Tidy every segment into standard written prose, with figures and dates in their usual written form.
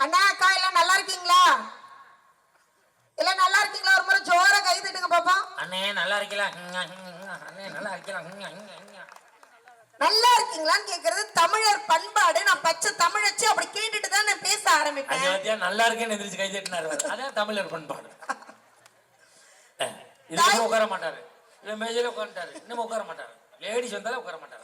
அண்ணா அக்கா எல்லாம் நல்லா இருக்கீங்களா? எல்லாம் நல்லா இருக்கீங்களா? ஒரு முறை ஜோரா கை தட்டுங்க பாப்பா. அண்ணே நல்லா இருக்கீங்களா? அண்ணே நல்லா இருக்கீங்களா? நல்லா இருக்கீங்களான்னு கேக்குறது தமிழர் பண்பாடு. நான் பச்சை தமிழ் வச்சு அப்படி கேட்டுட்டு தான் நான் பேச ஆரம்பிப்பேன். நல்லா இருக்கேன்னு எந்திரிச்சு கை தட்டினாரு. அதான் தமிழர் பண்பாடு. இதுல உட்கார மாட்டாரு, இல்ல மேஜையில உட்காந்துட்டாரு, இன்னும் உட்கார மாட்டாரு. லேடிஸ் வந்தாலும் உட்கார மாட்டாரு.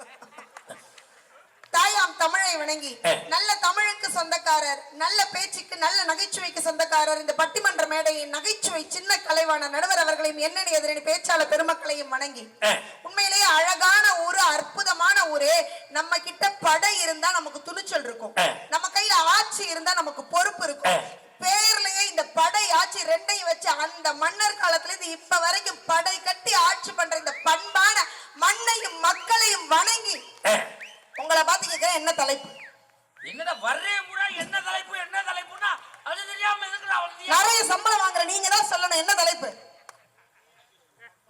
தாயாம் தமிழை வணங்கி நல்ல தமிழுக்கு சொந்தக்காரர், நல்ல பேச்சுக்கு நல்ல நகைச்சுவைக்கு சொந்தக்காரர், இந்த பட்டிமன்ற மேடையின் நகைச்சுவை சின்ன கலைவான நடுவர் அவர்களையும் எண்ணெய் எதிரணி பேச்சாளர் பெருமக்களையும் வணங்கி, உண்மையிலேயே அழகான ஊரு, அற்புதமான ஊரு. நம்ம கிட்ட படை இருந்தா நமக்கு துணிச்சல் இருக்கும், நம்ம கையில ஆட்சி இருந்தா நமக்கு பொறுப்பு இருக்கும். பேர்லயே இந்த படை ஆட்சி ரெண்டையும் வச்சு அந்த மன்னர் காலத்துல இருந்து இப்ப வரைக்கும் படை கட்டி ஆட்சி பண்ற இந்த பண்பான மண்ணையும் மக்களையும் வணங்கி உங்களை பார்த்து கேட்கிறேன், என்ன தலைப்பு? என்னடா வர்றே முறை என்ன தலைப்பு? என்ன தலைப்புனா அது தெரியாம இருக்குடா. நிறைய சம்பளம் வாங்குற நீங்க தான் சொல்லணும், என்ன தலைப்பு?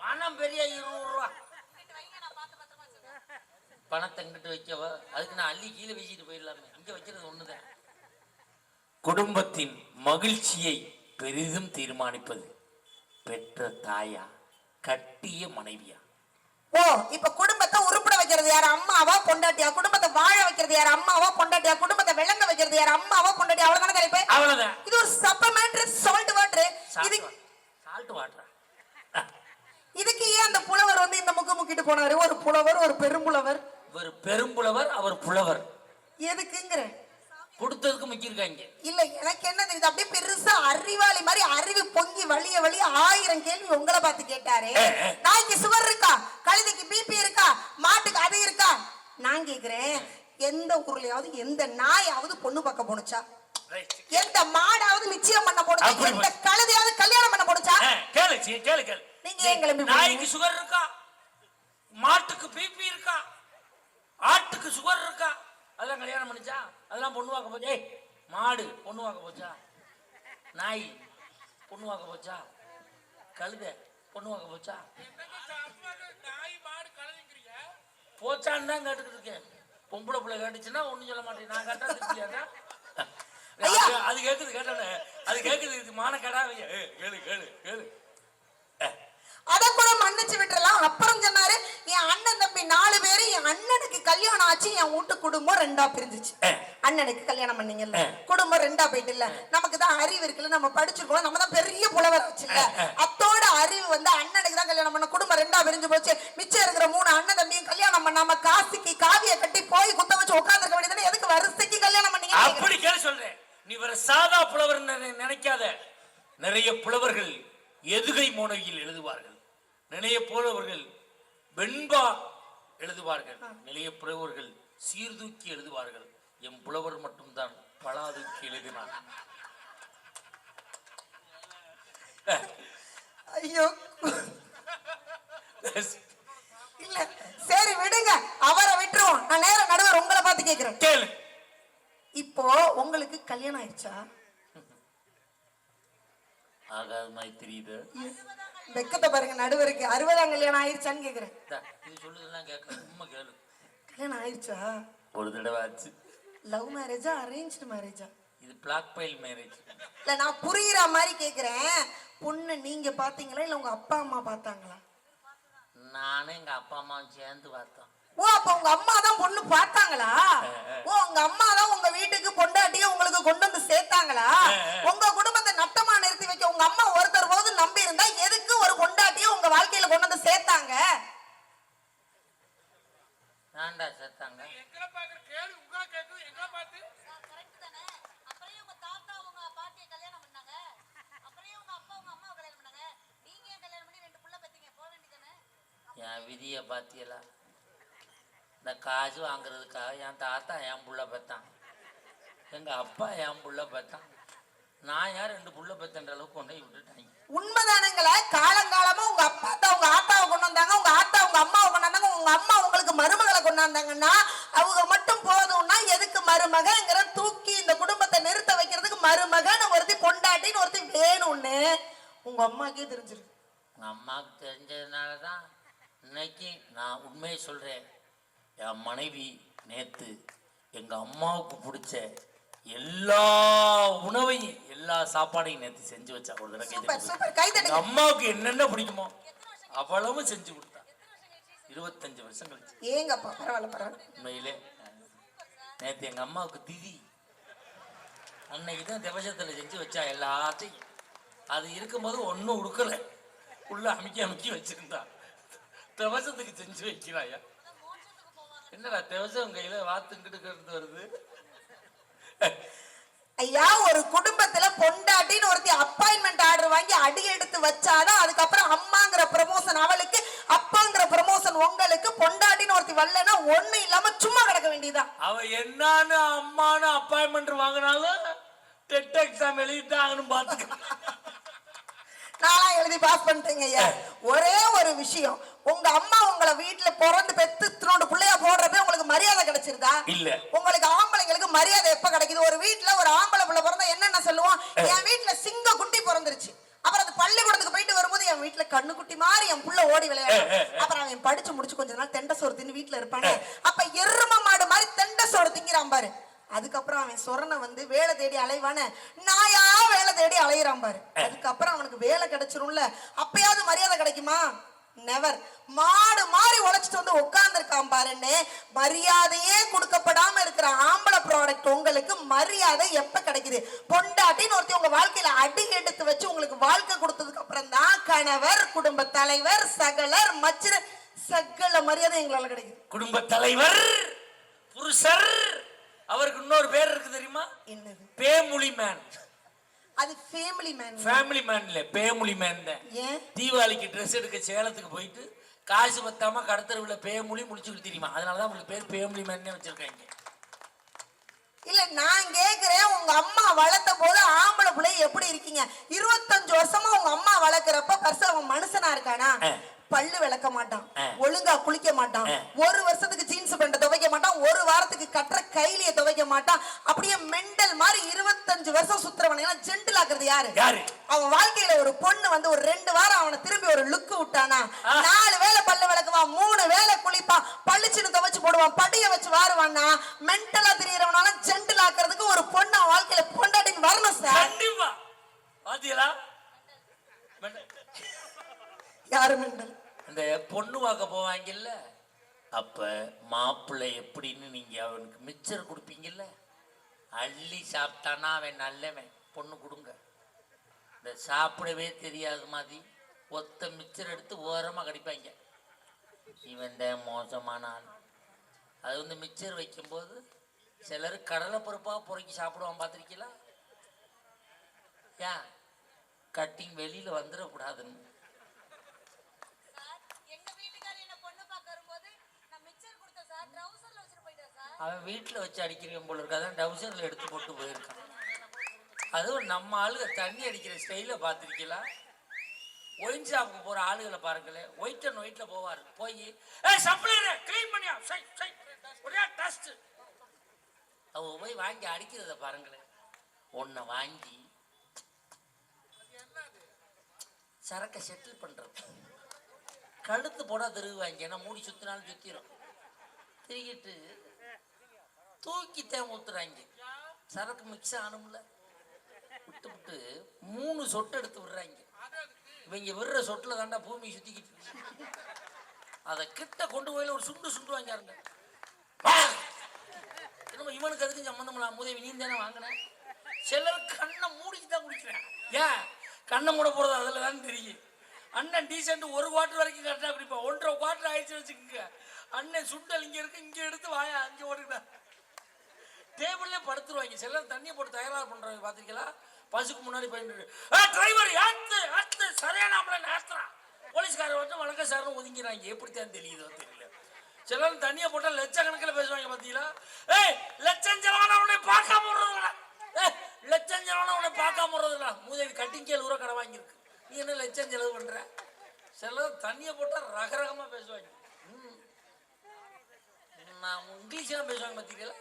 பணம் பெரிய 20 ரூபா பணத்தை எங்கிட்ட வைக்கவ, அதுக்கு நான் அள்ளி கீழே வீசிட்டு போயிடலாமே. இங்க வைக்கிறது ஒண்ணுதான். குடும்பத்தின் மகிழ்ச்சியை பெரிதும் தீர்மானிப்பது பெற்ற தாயா, கட்டிய மனைவியா? ஓ, இப்ப குடும்பத்தை உருப்பட வைக்கிறது யாரு? அம்மாவா பொண்டாட்டியா? குடும்பத்தை வாழ வைக்கிறது யாரு? அம்மாவா பொண்டாட்டியா? குடும்பத்தை விளங்க வைக்கிறது யாரு? அம்மாவா பொண்டாட்டியா? அவ்வளவுதானே தலைப்பு? அவ்வளவுதான். இது ஒரு சப்ப matter, salt water. Salt water. இதுக்கு ஏன் அந்த புலவர் வந்து இந்த முக்கு முக்கிட்டு போனாரு? ஒரு புலவர், ஒரு பெரும்புலவர். ஒரு பெரும்புலவர், அவர் புலவர். எதுக்குங்கிற கொடுத்ததுக்கு முக்கியிருக்காங்க. இல்ல, எனக்கு என்ன தெரியுது, அப்படியே பெருசா அறிவாளி மாதிரி அறிவு பொங்கி வழிய வழிய 1000 கேள்வி உங்களை பார்த்து கேட்டாரு. நாய்க்கு சுகர் இருக்கா? கழுதைக்கு பிபி இருக்கா? மாட்டுக்கு அது இருக்கா? நான் கேக்குறேன், எந்த ஊர்லயாவது எந்த நாயாவது பொண்ணு பார்க்க போனுச்சா? எந்த மாடாவது நிச்சயம் பண்ண போனுச்சா? எந்த கழுதையாவது கல்யாணம் பண்ண போனுச்சா? கேளு கேளு கேளு. நீங்க ஏன் கிளம்பி? நாய்க்கு சுகர் இருக்கா? மாட்டுக்கு பிபி இருக்கா? ஆட்டுக்கு சுகர் இருக்கா? அதெல்லாம் கல்யாணம் பண்ணிச்சா? அதெல்லாம் பொண்ணு வாக்க போச்சா? மாடு பொண்ணு வாக்க போச்சா? நாய் பொண்ணு வாக்க போச்சா? கழுதை பொண்ணு வாக்க போச்சா? போச்சான்னு தான் கேட்டுக்கிட்டு இருக்கேன். பொம்பளை பிள்ளை கேட்டுச்சுன்னா ஒன்னும் சொல்ல மாட்டேன். நான் கேட்டா திருப்பியாக்கா அது கேட்குது. கேட்டோன்னே அது கேட்குது. மானக்கடா கேளு கேளு கேளு. அத கூட மன்னிச்சு விட்டுறலாம். அப்புறம் சொன்னாரு, என் அண்ணன் தம்பி 4 பேரு, என் அண்ணனுக்கு கல்யாணம் ஆச்சு, என் வீட்டு குடும்பம் 2ஆ பிரிஞ்சிச்சு. அண்ணனுக்கு கல்யாணம் பண்ணீங்கல்ல, குடும்பம் 2ஆ போயிட்டு இல்ல. நமக்கு தான் அறிவு இருக்குல்ல, நம்ம படிச்சிருக்கோம், நம்ம தான் பெரிய புலவர் ஆச்சுல்ல. அத்தோட அறிவு வந்து அண்ணனுக்கு தான் கல்யாணம் பண்ண, குடும்பம் 2ஆ பிரிஞ்சு போச்சு. மிச்சம் இருக்கிற 3 அண்ணன் தம்பியும் கல்யாணம் பண்ணாம காசிக்கு காவிய கட்டி போய் குத்த வச்சு உட்கார்ந்துருக்க வேண்டியதானே. எதுக்கு வரிசைக்கு கல்யாணம் பண்ணீங்க? அப்படி கேள சொல்றேன். நீ வர சாதா புலவர் நினைக்காத. நிறைய புலவர்கள் எதுகை மோனையில் எழுதுவார்கள். நிறைய புலவர்கள் வெண்பா எழுதுவார்கள். நிறைய புலவர்கள் சீர்தூக்கி எழுதுவார்கள். எம் புலவர் மட்டும்தான் பலாதூக்கி எழுதினார். ஐயோ இல்ல, சரி விடுங்க, அவரை விட்டுருவோம். நான் நேரம் நடுவர் உங்களை பார்த்து கேட்கிறேன். கேளு. இப்போ உங்களுக்கு கல்யாணம் ஆயிடுச்சா? ஆகாத மாதிரி தெரியுது. வெக்கத்தை பாருங்க நடுவருக்கு. 60ஆம் கல்யாணம் ஆயிடுச்சான்னு கேக்குறேன். இது சொல்லுதெல்லாம் கேட்கறேன். சும்மா கேளு. கல்யாணம் ஆயிடுச்சா? ஒரு தடவை ஆச்சு. லவ் மேரேஜா அரேஞ்ச்டு மேரேஜா? இது பிளாக் பைல் மேரேஜ். இல்ல, நான் புரியுற மாதிரி கேக்குறேன். பொண்ணு நீங்க பாத்தீங்களா இல்ல உங்க அப்பா அம்மா பார்த்தாங்களா? நானும் எங்க அப்பா அம்மாவும் சேர்ந்து பார்த்தோம். ஓ, அப்ப உங்க அம்மா தான் பொண்ணு பார்த்தாங்களா? ஓ, உங்க அம்மா தான் உங்க வீட்டுக்கு பொண்டாட்டிய உங்களுக்கு கொண்டு வந்து சேர்த்தாங்களா? உங்க குடும்பத்தை நட்டமா நிறுத்தி வைக்க உங்க அம்மா ஒருத்தர் போது நம்பி இருந்தா எதுக்கு ஒரு பொண்டாட்டிய உங்க வாழ்க்கையில கொண்டு வந்து சேர்த்தாங்க? நான்டா சேர்த்தாங்க. என் விதிய பாத்தியலா? இந்த காசு வாங்குறதுக்காக என் தாத்தா என் புள்ள பெத்தான், எங்க அப்பா என் புள்ள பெத்தான். நான் யார் 2 புள்ள பெத்தன்ற அளவுக்கு கொண்டு விட்டுட்டாங்க. உண்மைதானங்களா? காலங்காலமா உங்க அப்பா தான் உங்க ஆத்தாவை கொண்டு வந்தாங்க, உங்க ஆத்தா உங்க அம்மாவை கொண்டு வந்தாங்க, உங்க அம்மா உங்களுக்கு மருமகளை கொண்டு வந்தாங்கன்னா அவங்க மட்டும் போதும்னா எதுக்கு மருமகங்கிற தூக்கி இந்த குடும்பத்தை நிறுத்த வைக்கிறதுக்கு மருமகன் ஒருத்தி பொண்டாட்டின்னு ஒருத்தி வேணும்னு உங்க அம்மாக்கே தெரிஞ்சிருக்கு. உங்க அம்மாவுக்கு தெரிஞ்சதுனாலதான் இன்னைக்கு நான் உண்மையை சொல்றேன். என் மனைவி நேத்து எங்க அம்மாவுக்கு பிடிச்ச எல்லா உணவையும் எல்லா சாப்பாடையும் நேற்று செஞ்சு வச்சா ஒரு தடவை சூப்பர் சூப்பர் கை எங்க தட்டுங்க. அம்மாவுக்கு என்னென்ன பிடிக்குமோ அவ்வளவும் செஞ்சு கொடுத்தா 25 வருஷம் கழிச்சு. ஏங்கப்பா பரவாயில்ல பரவாயில்ல. உண்மையிலே நேற்று எங்க அம்மாவுக்கு திதி அன்னைக்கு தான் திவசத்துல செஞ்சு வச்சா எல்லாத்தையும். அது இருக்கும்போது ஒன்றும் உடுக்கல, உள்ள அமுக்கி அமுக்கி வச்சிருந்தா. திவசத்துக்கு செஞ்சு வைக்கிறாயா? என்னடா திவசம் கையில வாத்துக்கிட்டு வருது. ஐயா ஒரு குடும்பத்துல பொண்டாட்டின்னு ஒருத்தி அப்பாயின்மெண்ட் ஆர்டர் வாங்கி அடி எடுத்து வச்சாதான் அதுக்கப்புறம் அம்மாங்கிற ப்ரமோஷன் அவளுக்கு, அப்பாங்கிற ப்ரமோஷன் உங்களுக்கு. பொண்டாட்டின்னு ஒருத்தி வரலன்னா ஒண்ணு இல்லாம சும்மா கிடக்க வேண்டியதான். அவ என்னான்னு அம்மானு அப்பாயின்மெண்ட் வாங்கினாலும் டெட் எக்ஸாம் எழுதிட்டாங்கன்னு பாத்துக்க. நான்லாம் எழுதி பாஸ் பண்ணிட்டேங்க ஐயா. ஒரே ஒரு விஷயம், உங்க அம்மா உங்களை வீட்டுல பிறந்து பெத்து இத்தனோட பிள்ளையா போடுறப்ப உங்களுக்கு மரியாதை கிடைச்சிருதா? இல்ல. உங்களுக்கு ஆம்பளைங்களுக்கு மரியாதை எப்ப கிடைக்குது? ஒரு வீட்டுல ஒரு ஆம்பளை பிள்ளை பிறந்தா என்னென்ன சொல்லுவோம்? என் வீட்டுல சிங்க குட்டி பிறந்துருச்சு. அப்புறம் அது பள்ளிக்கூடத்துக்கு போயிட்டு வரும்போது என் வீட்டுல கண்ணுக்குட்டி மாதிரி என் புள்ள ஓடி விளையாடும். அப்புறம் அவன் படிச்சு முடிச்சு கொஞ்ச நாள் தெண்ட சோறு தின்னு வீட்டுல இருப்பானே, அப்ப எரும மாடு மாதிரி தெண்ட சோறு திங்கிறான் பாரு. அதுக்கப்புறம் அவன் சொரண வந்து வேலை தேடி அலைவான நாயா வேலை தேடி அலையிறான் பாரு. அதுக்கப்புறம் அவனுக்கு வேலை கிடைச்சிரும்ல, அப்பயாவது மரியாதை கிடைக்குமா? நெவர். மாடு மாதிரி உழைச்சிட்டு வந்து உட்கார்ந்துருக்கான் பாருன்னு மரியாதையே கொடுக்கப்படாம இருக்கிற ஆம்பளை ப்ராடக்ட் உங்களுக்கு மரியாதை எப்ப கிடைக்குது? பொண்டாட்டின்னு ஒருத்தி உங்க வாழ்க்கையில அடி எடுத்து வச்சு உங்களுக்கு வாழ்க்கை கொடுத்ததுக்கு அப்புறம் தான் கணவர், குடும்ப தலைவர், சகலர், மச்சிர சகல மரியாதை எங்களால கிடைக்குது. குடும்ப தலைவர், புருஷர், அவருக்கு இன்னொரு பேர் இருக்கு தெரியுமா? என்னது? பேமுலி மேன். அது ஃபேமிலி மேன். ஃபேமிலி மேன் இல்ல, பேமுலி மேன் தான். ஏன்? தீபாவளிக்கு ட்ரெஸ் எடுக்க சேலத்துக்கு போயிட்டு காசு பத்தாம கடத்தருவுல பேமுலி முடிச்சுக்கிட்டு தெரியுமா? அதனாலதான் உங்களுக்கு பேர் பேமுலி மேன் வச்சிருக்காங்க. இல்ல நான் கேக்குறேன், உங்க அம்மா வளர்த்த போது ஆம்பளை பிள்ளை எப்படி இருக்கீங்க? 25 வருஷமா உங்க அம்மா வளர்க்கறப்ப பர்ச அவன் மனுஷனா இருக்கானா? பல்லு விளக்க மாட்டான், ஒழுங்கா குளிக்க மாட்டான், ஒரு வருஷத்துக்கு ஜீன்ஸ் பேண்ட துவைக்க மாட்டான், ஒரு வாரத்துக்கு கட்டுற கைலிய துவைக்க மாட்டான். அப்படியே மெண்டல் மாதிரி 25 வருஷம் சுத்துறவனை எல்லாம் ஜென்டில் ஆக்குறது யாரு? அவன் வாழ்க்கையில ஒரு பொண்ணு வந்து ஒரு 2 வாரம் அவனை திரும்பி ஒரு லுக் விட்டானா, 4 வேளை பல்லு விளக்குவான், 3 வேளை குளிப்பான், பள்ளிச்சின்னு துவைச்சு போடுவான், படிய வச்சு வாருவான்னா, மென்டலா தெரியறவனால ஜென்டில் ஆக்குறதுக்கு ஒரு பொண்ணு அவன் வாழ்க்கையில பொண்டாட்டின்னு வரணும் சார். கண்டிப்பா. பாத்தீங்களா? யாரு மெண்டல்? அந்த பொண்ணு பார்க்க போவாங்கல்ல, அப்ப மாப்பிள்ளை எப்படின்னு நீங்க அவனுக்கு மிச்சர் கொடுப்பீங்கல்ல, அள்ளி சாப்பிட்டானா அவன் நல்லவன், பொண்ணு கொடுங்க. இந்த சாப்பிடவே தெரியாத மாதிரி ஒத்த மிச்சர் எடுத்து ஓரமா கடிப்பாங்க, இவன் தான் மோசமான ஆள். அது வந்து மிச்சர் வைக்கும்போது சிலர் கடலை பருப்பா பொறுக்கி சாப்பிடுவான், பார்த்துருக்கீங்களா? ஏன் கட்டிங் வெளியில வந்துடக்கூடாதுன்னு. அவன் வீட்டில் வச்சு அடிக்கிறவன் போல இருக்காதான் டவுசரில் எடுத்து போட்டு போயிருக்கான். அதுவும் நம்ம ஆளுங்க தண்ணி அடிக்கிற ஸ்டைல பார்த்துருக்கலாம். ஒயின் ஷாப்புக்கு போகிற ஆளுகளை பாருங்களேன், ஒயிட் அண்ட் ஒயிட்டில் போவார், போய் சப்ளையர் க்ளீன் பண்ணியா ஒரே டஸ்ட் அவ போய் வாங்கி அடிக்கிறத பாருங்களேன். ஒன்றை வாங்கி சரக்கை செட்டில் பண்ணுறது, கழுத்து போட திருவாங்க, ஏன்னா மூடி சுற்றினாலும் சுற்றிடும், திருக்கிட்டு தூக்கித்தான் ஊத்துறாங்க. சரக்கு மிக்ஸ் ஆனும்ல, விட்டு விட்டு 3 சொட்டு எடுத்து விடுறாங்க. இவங்க விடுற சொட்டுல தாண்டா பூமி சுத்திக்கிட்டு, அதை கிட்ட கொண்டு போயில ஒரு சுண்டு சுண்டு வாங்காருங்க. இவனுக்கு அதுக்கு சம்பந்தம் இல்ல, முதவி நீ தானே வாங்கின. சிலர் கண்ணை மூடிக்கு தான் குடிக்கிறேன். ஏன் கண்ணை மூட போறது அதில் தான் தெரியும். அண்ணன் டீசென்ட் 1 குவார்டர் வரைக்கும் கரெக்டாக குடிப்பா, 1.5 குவார்டர் ஆயிடுச்சு வச்சுக்கோங்க. அண்ணன் சுண்டல் இங்கே இருக்கு, இங்கே எடுத்து வாயா அங்கே ஓடுங்க. டேபிள்லே படுத்துருவாங்க. சிலர் தண்ணியை போட்டு தயாராக பண்ணுறாங்க, பார்த்துருக்கலாம். பஸ்ஸுக்கு முன்னாடி போயிட்டு டிரைவர் ஏத்து சரியான நேரத்துறான், போலீஸ்காரர் வந்து வணக்கம் சார்னு ஒதுங்கிறாங்க. எப்படித்தான் தெரியுதோ தெரியல. சிலர் தண்ணியை போட்டால் லட்சக்கணக்கில் பேசுவாங்க, பார்த்தீங்களா? லட்சம் செலவான பார்க்காம விடுறதுடா, லட்சம் செலவான உடனே பார்க்காம விடுறதுடா. முதல் கட்டிங் 7 ரூபா கடை வாங்கியிருக்கு, நீ என்ன லட்சம் செலவு பண்ற? சிலர் தண்ணியை போட்டால் ரகரகமா பேசுவாங்க. நான் இங்கிலீஷ்லாம் பேசுவாங்க, பார்த்தீங்களா?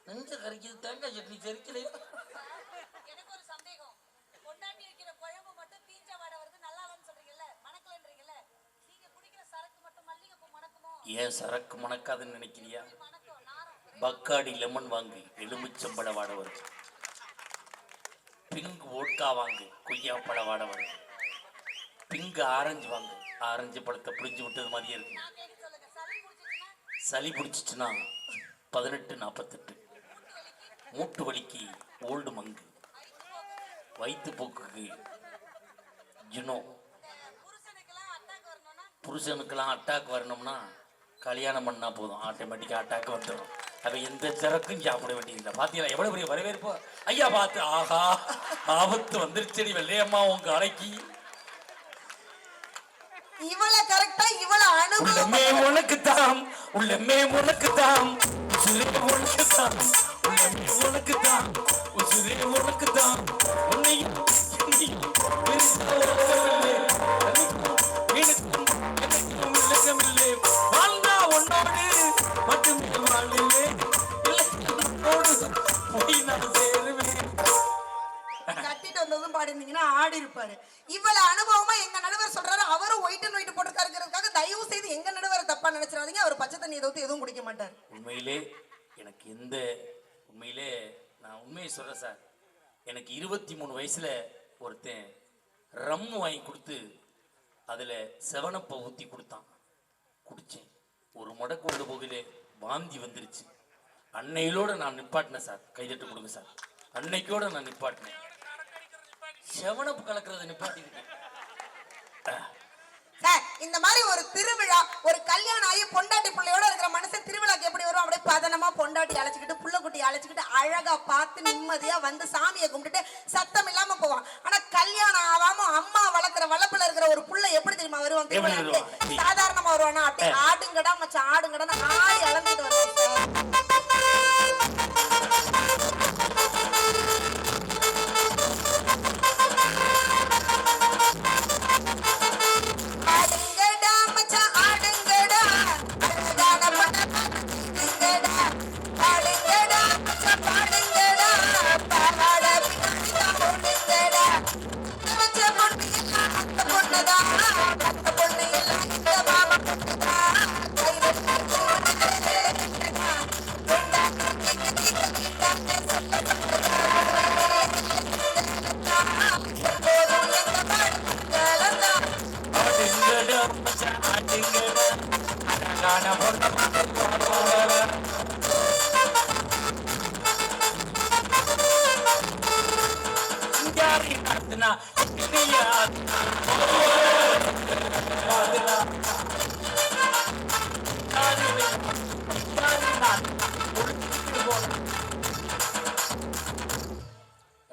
நெஞ்ச கறிக்குது, தேங்காய் சட்னி கறிக்கலையா? எனக்கு ஒரு சந்தேகம், பொண்டாட்டி வைக்கிற குழம்பு மட்டும் தீஞ்ச வாடை வருது, நல்லா இல்லைன்னு சொல்றீங்கல்ல, மணக்கலன்றீங்கல்ல, நீங்க குடிக்கிற சரக்கு மட்டும் மல்லிகைப்பூ மணக்குமோ? ஏன் சரக்கு மணக்காதுன்னு நினைக்கிறியா? பக்காடி லெமன் வாங்கு, எலுமிச்சம்பழ வாட வரும். பிங்க் ஓட்கா வாங்கு, கொய்யாப்பழ வாட வரும். பிங்க் ஆரஞ்சு வாங்கு, ஆரஞ்சு பழத்தை புளிஞ்சு விட்டது மாதிரியே இருக்கு. சளி பிடிச்சிச்சுன்னா 1848. மூட்டு வலிக்கு ஓல்டு மங்கு, வயிற்று போக்குக்கு ஜுனோ, புருஷனுக்கெல்லாம் அட்டாக் வரணும்னா கல்யாணம் பண்ணா போதும், ஆட்டோமேட்டிக்காக அட்டாக் வந்துடும். அவன் எந்த சரக்கும் சாப்பிட வேண்டியதில்லை. பார்த்தீங்களா எவ்வளோ பெரிய வரவேற்போ? ஐயா பார்த்து ஆஹா ஆபத்து வந்துருச்சடி வெள்ளையம்மா உங்க அறைக்கு. இவளை கரெக்டா இவளை உள்ளமே உனக்கு தாம், உள்ளமே உனக்கு தாம், உசுரே உனக்கு தாம், உள்ளமே உனக்கு தாம், உசுரே உனக்கு தாம். உன்னையும் என்னையும் பிரிக்கவில்லை, எனக்கும் எனக்கும் விலகமில்லை. வாழ்ந்தா உன்னோடு மட்டுமே வாழ்வே, இல்லை போய் நான் சேருவேன். கட்டிட்டு வந்ததும் பாடிருந்தீங்கன்னா ஆடி இருப்பாரு. இவ்வளவு அனுபவமா எங்க நடுவர் சொல்றாரு. அவரும் ஒயிட் அண்ட் ஒயிட் போட்டுருக்காருங்கிறதுக்காக தயவு செய்து எங்க நடுவர் தப்பா நினைச்சிடாதீங்க. அவர் பச்சை தண்ணி எதுவும் குடிக்க மாட்டார். உண்மையிலே எனக்கு உண்மையிலே நான் உண்மையை சொல்றேன் சார். எனக்கு 23 வயசுல ஒருத்தன் ரம் வாங்கி கொடுத்து அதுல செவனப்பை ஊத்தி கொடுத்தான். குடிச்சேன். ஒரு முடை கொண்டு போகலே வாந்தி வந்துருச்சு. அன்னையிலோட நான் நிப்பாட்டினேன் சார். கைதட்டு கொடுங்க சார். அன்னைக்கோட நான் நிப்பாட்டினேன். செவனப்பு கலக்கிறத நிப்பாட்டிருக்கேன் சார். இந்த மாதிரி ஒரு திருவிழா, ஒரு கல்யாணம் ஆகி பொண்டாட்டி பிள்ளையோட இருக்கிற மனுஷன் திருவிழாக்கு எப்படி வரும்? அப்படியே பதனமா பொண்டாட்டி அழைச்சிக்கிட்டு புள்ள குட்டி அழைச்சிக்கிட்டு அழகா பார்த்து நிம்மதியா வந்து சாமியை கும்பிட்டுட்டு சத்தம் இல்லாம போவான். ஆனா கல்யாணம் ஆகாம அம்மா வளர்க்குற வளப்புல இருக்கிற ஒரு புள்ள எப்படி தெரியுமா வருவான்? திருவிழாக்கு சாதாரணமா வருவானா? அப்படியே ஆடுங்கடா மச்சான் ஆடுங்கடா ஆடி அளந்துட்டு வருவான் சார்.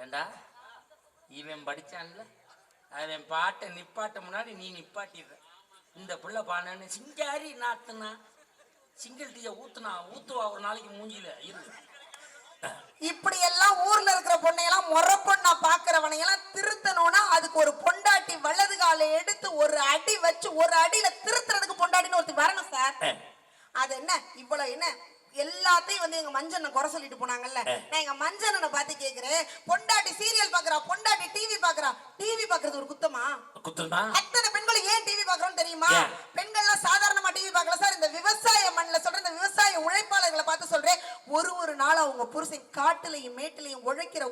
ஏண்டா இவன் படிச்சான்ல, அவன் பாட்டை நிப்பாட்ட முன்னாடி நீ நிப்பாட்டிடுற. இந்த பிள்ளை பானன்னு சிங்காரி நாத்துனா சிங்கிள் டீயை ஊத்துவா ஒரு நாளைக்கு மூஞ்சில இருக்கு. இப்படி எல்லாம் ஊர்ல இருக்கிற பொண்ணையெல்லாம் முறை பொண்ணா பாக்குறவனையெல்லாம் திருத்தணும்னா அதுக்கு ஒரு பொண்டாட்டி வலது காலை எடுத்து ஒரு அடி வச்சு ஒரு அடியில திருத்துறதுக்கு பொண்டாட்டின்னு ஒருத்தி வரணும் சார். அது என்ன இவ்வளவு என்ன எல்லாத்தையும் வந்து எங்க மஞ்சனை குறை சொல்லிட்டு போனாங்கல்ல. நான் எங்க மஞ்சனை பார்த்து கேக்குறேன், பொண்டாட்டி சீரியல் பாக்குறா, பொண்டாட்டி டிவி பாக்குறா. டிவி பாக்குறது ஒரு குத்தமா? அத்தனை பெண்களும் ஏன் டிவி பாக்குறோம்னு தெரியுமா? பெண்கள்லாம் சாதாரணமா டிவி பார்க்கல சார். இந்த விவசாய மண்ணில் சொல்ற இந்த விவசாய உழைப்பாளர்களை பார்த்து சொல்றேன். ஒரு நாள் அவங்க புருஷன் காட்டுலையும் மேட்டுலையும் உழைக்கிற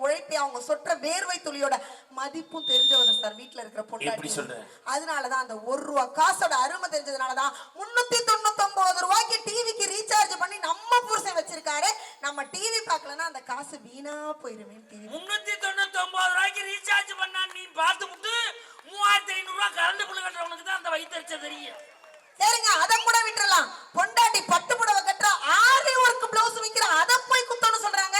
உழைப்பை அவங்க சொற்ற வேர்வை துளியோட மதிப்பும் தெரிஞ்சவங்க சார் வீட்டுல இருக்கிற பொண்டாட்டி. அதனாலதான் அந்த ₹1 காசோட அருமை தெரிஞ்சதுனாலதான் 399 ரூபாய்க்கு டிவிக்கு ரீசார்ஜ் பண்ணி நம்ம புருஷன் வச்சிருக்காரு. நம்ம டிவி பார்க்கலன்னா அந்த காசு வீணா போயிருமே. 399 ரூபாய்க்கு ரீசார்ஜ் பண்ணா நீ பார்த்து விட்டு 3500 ரூபாய் கரண்ட் பில் கட்டுறவனுக்கு தான் அந்த வயிற்றுச்ச தெரியும். சரிங்க, அதை கூட விட்டுறலாம். பொண்டாட்டி பட்டு புடவை கட்டுற ஆரி ஒர்க் பிளவுஸ் விக்கிற அதை போய் குத்தோன்னு சொல்றாங்க.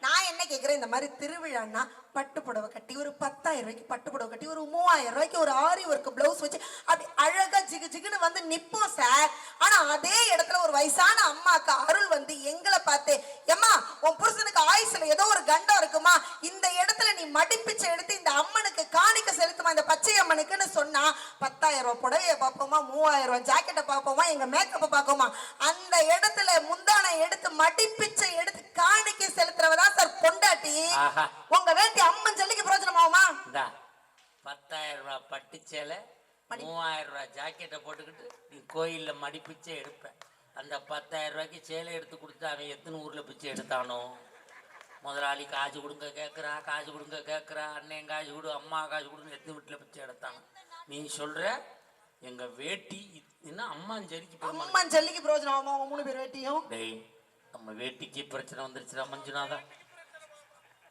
நான் என்ன கேக்குறேன், இந்த மாதிரி திருவிழான்னா பட்டு புடவை கட்டி ஒரு 10,000 ரூபாய்க்கு பட்டு புடவை கட்டி ஒரு 3000 ரூபாய்க்கு ஒரு ஆரி ஒர்க் பிளவுஸ் வச்சு அப்படி அழகா ஜிகு ஜிகுன்னு வந்து நிப்போம் சார். ஆனா அதே இடத்துல ஒரு வயசான அம்மாக்கு அருள் வந்து எங்களை பார்த்து, எம்மா உன் புருஷனுக்கு ஆயுசுல ஏதோ ஒரு கண்டம் இருக்குமா, இந்த இடத்துல நீ மடிப்பிச்சை எடுத்து இந்த அம்மனுக்கு காணிக்க செலுத்துமா, இந்த பச்சை அம்மனுக்குன்னு சொன்னா 10,000 ரூபாய் புடவைய பார்ப்போமா, 3000 ரூபாய் ஜாக்கெட்டை பார்ப்போமா, எங்க மேக்கப்பை பார்ப்போமா. அந்த இடத்துல முந்தானை எடுத்து மடிப்பிச்சை எடுத்து காணிக்க செலுத்துறவதான் சார் பொண்டாட்டி. உங்க வேண்டி அம்மன் ஜல்லிக்கு பிரயோஜனம் ஆகுமா? 10,000 ரூபாய் பட்டு சேலை 3000 ரூபாய் ஜாக்கெட்டை போட்டுக்கிட்டு நீ கோயில்ல மடிப்பிச்சே எடுப்ப. அந்த 10,000 ரூபாய்க்கு சேலை எடுத்து கொடுத்து அவன் எத்தனை ஊர்ல பிச்சை எடுத்தானோ. முதலாளி காசு கொடுங்க கேட்குறா, காசு கொடுங்க கேட்குறா, அண்ணன் காசு கொடு, அம்மா காசு கொடுங்க, எத்தனை வீட்டில் பிச்சை எடுத்தானோ. நீ சொல்ற எங்க வேட்டி என்ன அம்மாஞ்சரிக்கு அம்மாஞ்சல்லிக்கு பிரயோஜனம் ஆகுமா? 3 பேர் வேட்டியும் டேய், நம்ம வேட்டிக்கு பிரச்சனை வந்துருச்சுடா மஞ்சுநாதா.